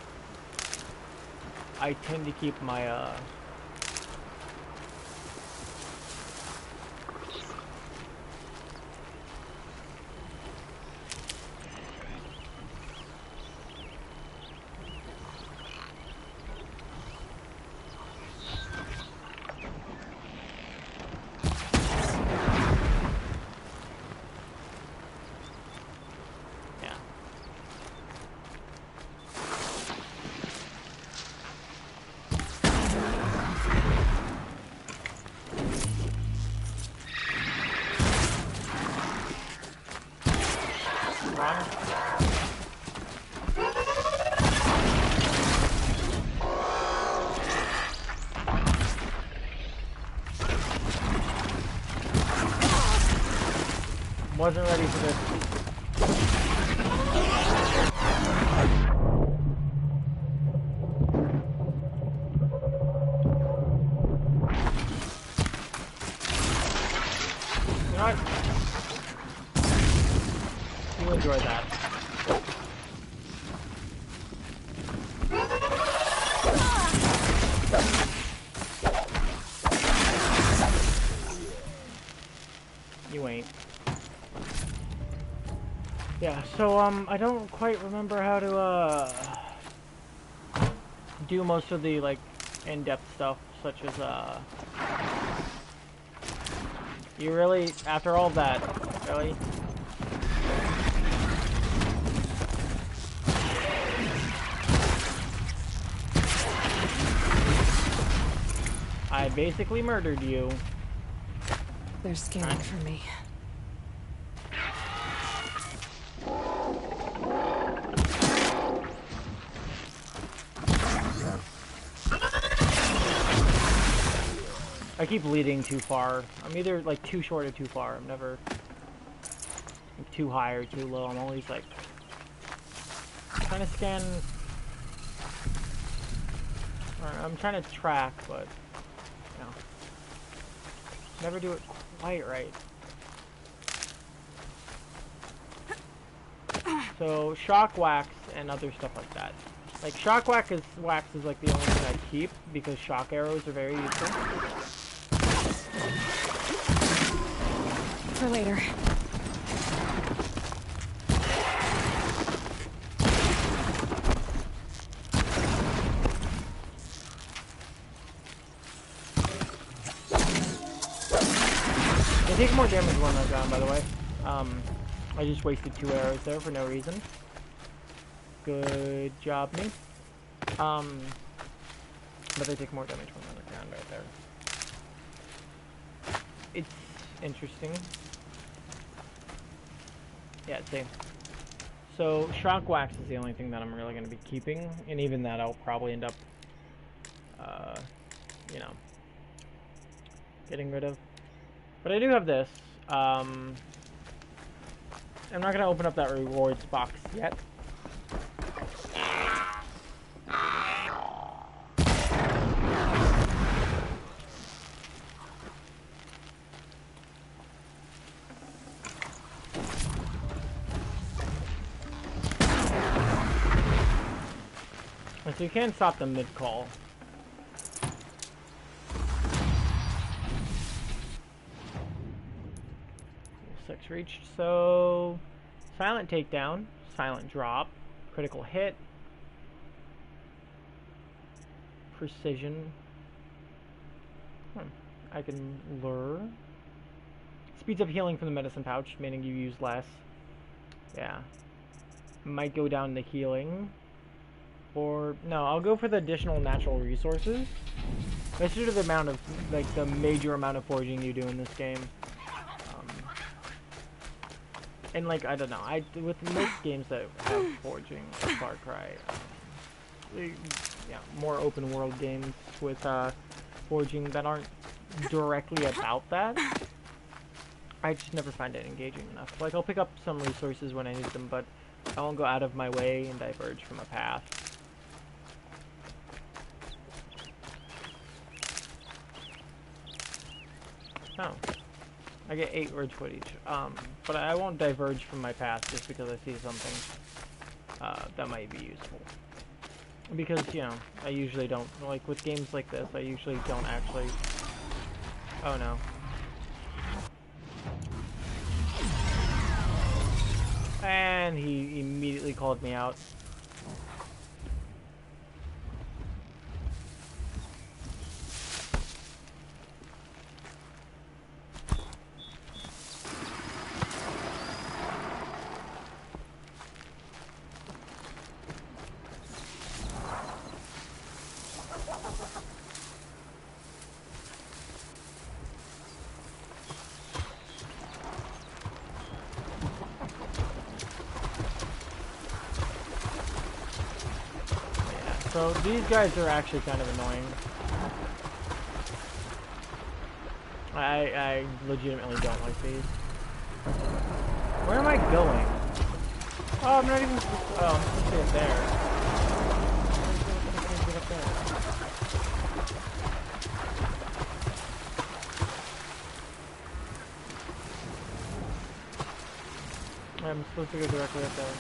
I tend to keep my wasn't ready for this. You know what? You enjoy that. You ain't. Yeah, so, I don't quite remember how to, do most of the, like, in-depth stuff, such as, you really, after all that, really? I basically murdered you. They're scanning for me. I keep leading too far. I'm either like too short or too far. I'm never like, too high or too low. I'm always like trying to scan. Or I'm trying to track, but you know, never do it quite right. So shock wax and other stuff like that. Like shock wax is like the only thing I keep because shock arrows are very useful. For later. They take more damage when they're gone, by the way. I just wasted 2 arrows there for no reason. Good job, me. But they take more damage when they're ground right there. It's interesting. Yeah, same. So, shock wax is the only thing that I'm really going to be keeping, and even that I'll probably end up, you know, getting rid of. But I do have this. I'm not going to open up that rewards box yet. So you can stop them mid-call. 6 reached. So silent takedown, silent drop, critical hit, precision. I can lure. Speeds up healing from the medicine pouch, meaning you use less. Yeah. Might go down to healing. Or, no, I'll go for the additional natural resources. That's due to the amount of, like, the major amount of foraging you do in this game. And, like, I don't know, with most games that have foraging, like Far Cry, yeah, more open world games with, foraging that aren't directly about that, I just never find it engaging enough. Like, I'll pick up some resources when I need them, but I won't go out of my way and diverge from a path. Oh. I get 8 rich wood each. But I won't diverge from my path just because I see something that might be useful. Because, you know, I usually don't, like with games like this, I usually don't actually... Oh no. And he immediately called me out. So these guys are actually kind of annoying. I legitimately don't like these. Where am I going? Oh, I'm not even. Oh, I'm supposed to get there. Get up there. I'm supposed to go directly up there.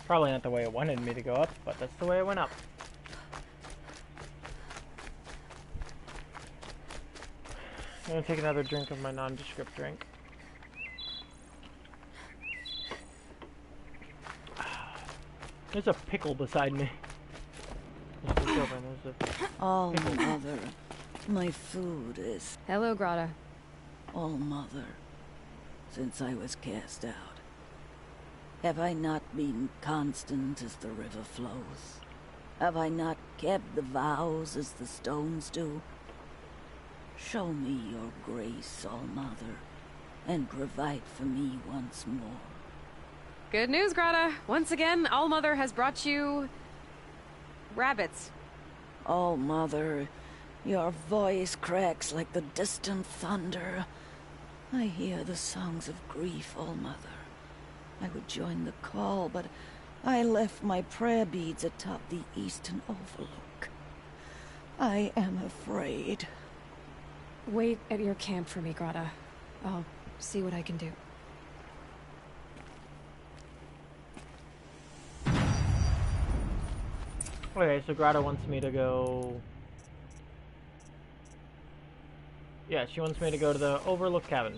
Probably not the way it wanted me to go up, but that's the way it went up. I'm gonna take another drink of my nondescript drink. There's a pickle beside me. All Mother, my food is... Hello, Grata. All Mother, since I was cast out. Have I not been constant as the river flows? Have I not kept the vows as the stones do? Show me your grace, All Mother, and provide for me once more. Good news, Grata. Once again, All Mother has brought you... rabbits. All Mother, your voice cracks like the distant thunder. I hear the songs of grief, All Mother. I would join the call, but I left my prayer beads atop the eastern overlook. I am afraid. Wait at your camp for me, Grata. I'll see what I can do. Okay, so Grata wants me to go... Yeah, she wants me to go to the Overlook Cabin.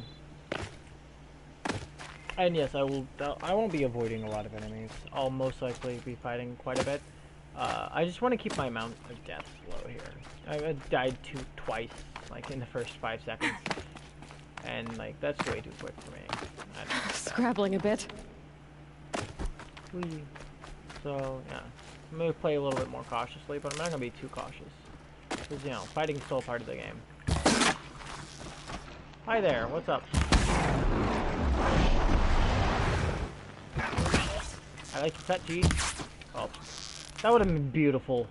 And yes, I won't be avoiding a lot of enemies. I'll most likely be fighting quite a bit. I just want to keep my amount of deaths low here. I died twice, like in the first 5 seconds. And like, that's way too quick for me. Scrabbling a bit. Whee. So, yeah. I'm going to play a little bit more cautiously, but I'm not going to be too cautious. Because, you know, fighting's still part of the game. Hi there, what's up? I like to cut G. Oh, that would have been beautiful.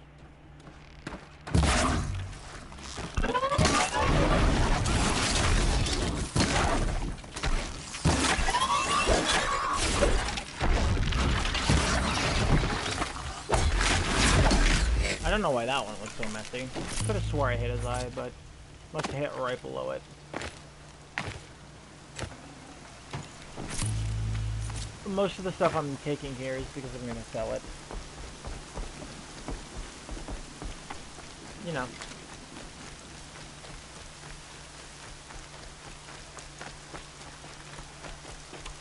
I don't know why that one was so messy. Could have swore I hit his eye, but must have hit right below it. Most of the stuff I'm taking here is because I'm gonna sell it. You know.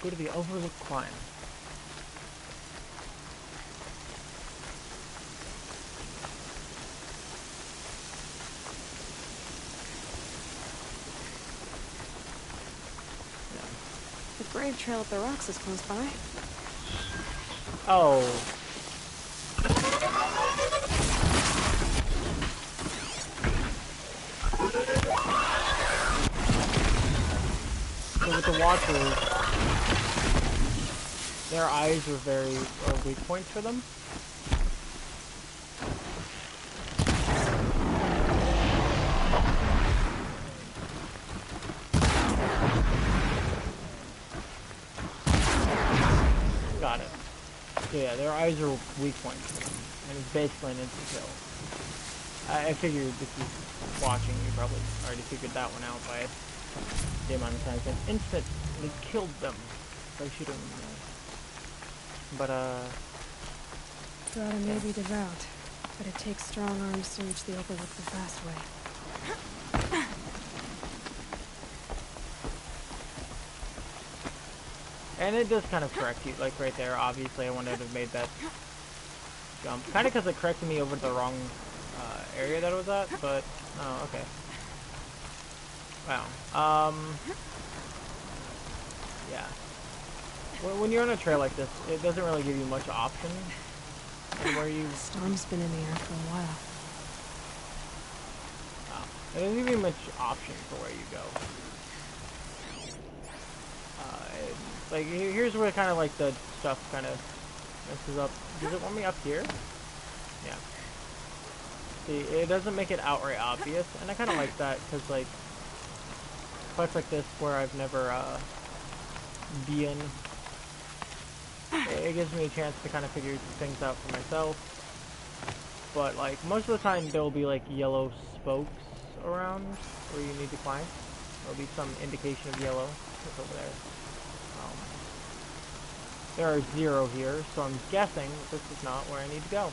Go to the Overlook Climb. The grave trail up the rocks is close by. Oh. the Watchers, their eyes are very weak points for them. Got it. So yeah, their eyes are weak points for them, and it's basically an instant kill. I figured if you're watching, you probably already figured that one out by the amount of times an instantly killed them by shooting them. But Grata may be devout, but it takes strong arms to reach the Overlook the fast way. And it does kind of correct you, like right there. Obviously, I wanted to have made that jump, kind of because it corrected me over the wrong area that it was at. But oh, okay. Wow. Yeah. When you're on a trail like this, it doesn't really give you much option. Where you... The storm's been in the air for a while. Wow. It doesn't give you much option for where you go. Like, here's where kind of like the stuff kind of messes up. Does it want me up here? Yeah. See, it doesn't make it outright obvious, and I kind of like that, because like, parts like this where I've never been, it gives me a chance to kind of figure things out for myself. But like, most of the time there will be like yellow spokes around where you need to climb. There'll be some indication of yellow. It's over there. There are 0 here, so I'm guessing this is not where I need to go.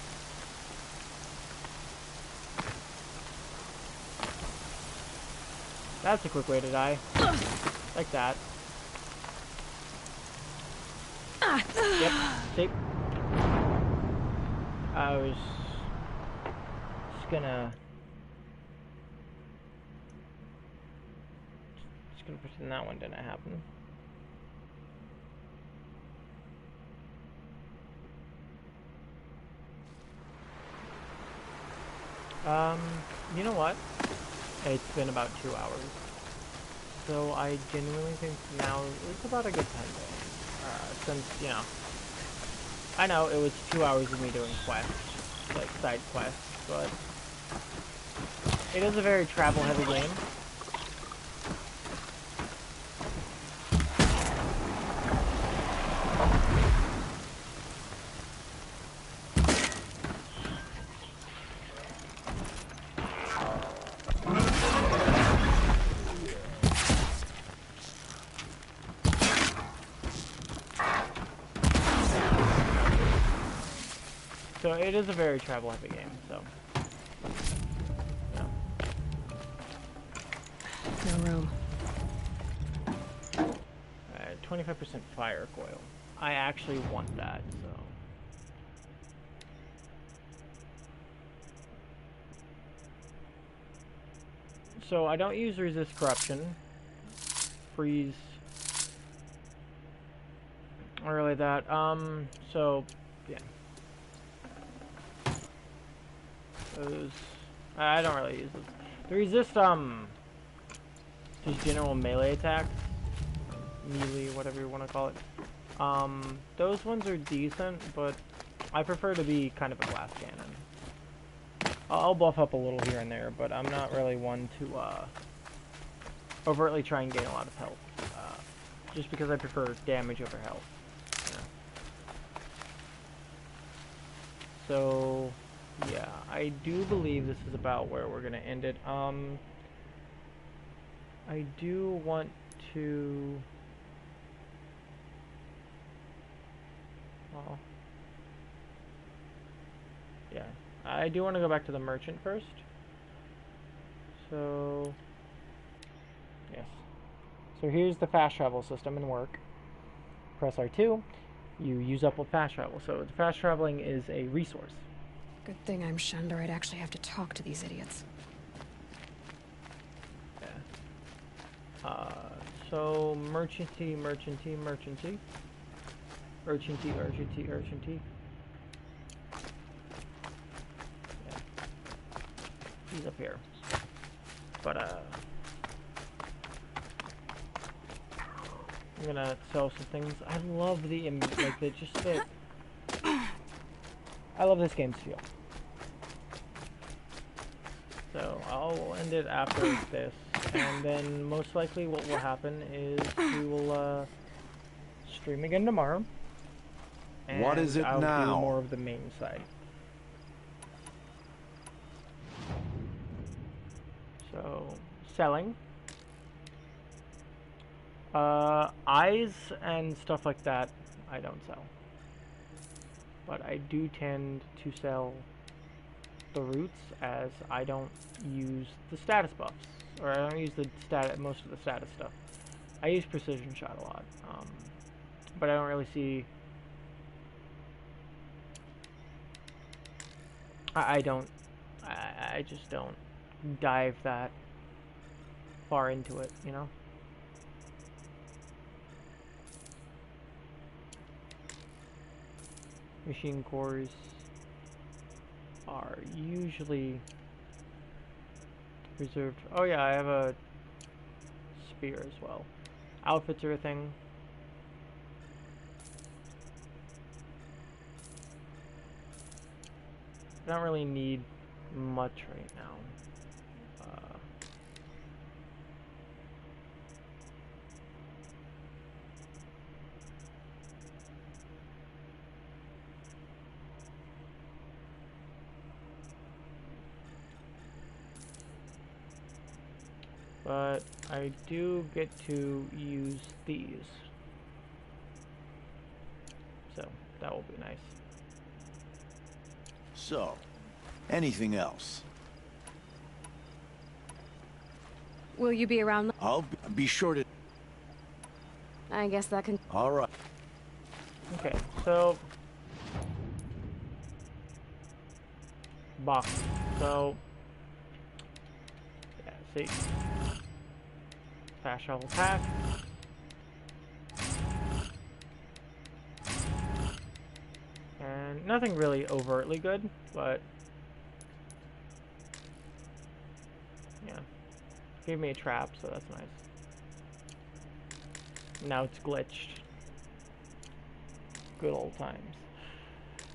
That's a quick way to die. Like that. Yep, see? I was just gonna pretend that one didn't happen. You know what? It's been about 2 hours. So I genuinely think now is about a good time to end. Since, you know, I know it was 2 hours of me doing quests, like side quests, but it is a very travel-heavy game. So it is a very travel-heavy game, so, yeah. No room. 25% fire coil. I actually want that, so. So I don't use resist corruption. Freeze. Or really that. So, yeah. Those, I don't really use those. The resist, just general melee attacks, melee, whatever you want to call it. Those ones are decent, but I prefer to be kind of a glass cannon. I'll buff up a little here and there, but I'm not really one to overtly try and gain a lot of health, just because I prefer damage over health. Yeah. So. Yeah, I do believe this is about where we're gonna end it. I do want to... Well... Yeah, I do want to go back to the merchant first. So... Yes. So here's the fast travel system in work. Press R2, you use up with fast travel. So the fast traveling is a resource. Good thing I'm shunned or I'd actually have to talk to these idiots. Yeah. So merchanty. Yeah. He's up here. But I'm gonna sell some things. I love the I love this game's feel. So I'll end it after this, and then most likely what will happen is we will stream again tomorrow. And what is it I'll now? do more of the main side. So selling. Eyes and stuff like that, I don't sell. But I do tend to sell the roots, as I don't use the status buffs, or I don't use most of the status stuff. I use precision shot a lot, but I don't really see. I just don't dive that far into it, you know. Machine cores are usually reserved. Oh yeah, I have a spear as well. Outfits are a thing. I don't really need much right now. But I do get to use these. So that will be nice. So, anything else? Will you be around? I'll be sure to... I guess that can... All right. Okay, so... box. So... yeah, see. Fast travel pack. And nothing really overtly good, but... yeah. Gave me a trap, so that's nice. Now it's glitched. Good old times.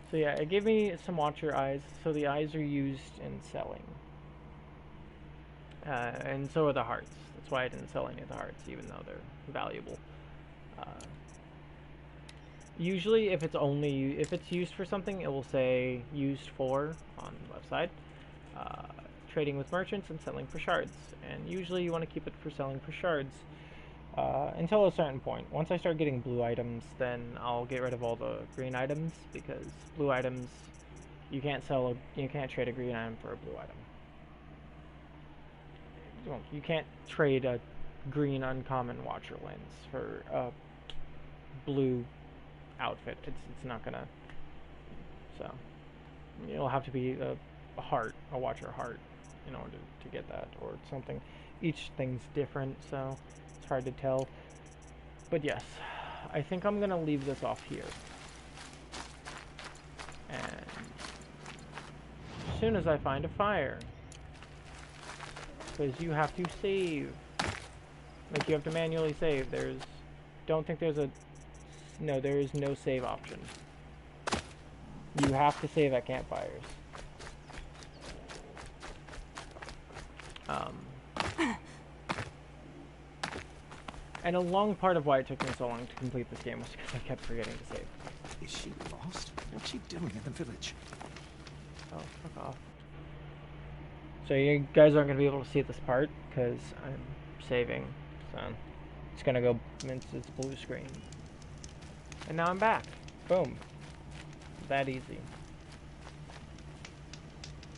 So yeah, it gave me some watcher eyes, so the eyes are used in selling. And so are the hearts. That's why I didn't sell any of the hearts, even though they're valuable. Usually, if it's used for something, it will say used for on the left side. Trading with merchants and selling for shards. And usually, you want to keep it for selling for shards until a certain point. Once I start getting blue items, then I'll get rid of all the green items, because blue items, you can't trade a green item for a blue item. You can't trade a green uncommon watcher lens for a blue outfit. It's not gonna. So it'll have to be a watcher heart, in order to get that, or something. Each thing's different, so it's hard to tell. But yes, I think I'm gonna leave this off here. And as soon as I find a fire, because you have to save. Like, you have to manually save. There is no save option. You have to save at campfires. And a long part of why it took me so long to complete this game was because I kept forgetting to save. Is she lost? What's she doing in the village? Oh, fuck off. So you guys aren't going to be able to see this part because I'm saving. So it's going to go into its blue screen. And now I'm back. Boom. That easy.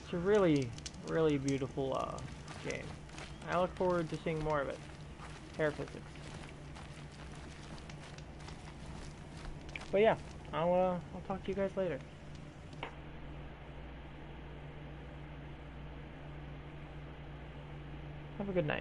It's a really, really beautiful game. I look forward to seeing more of it. Hair physics. But yeah, I'll talk to you guys later. Have a good night.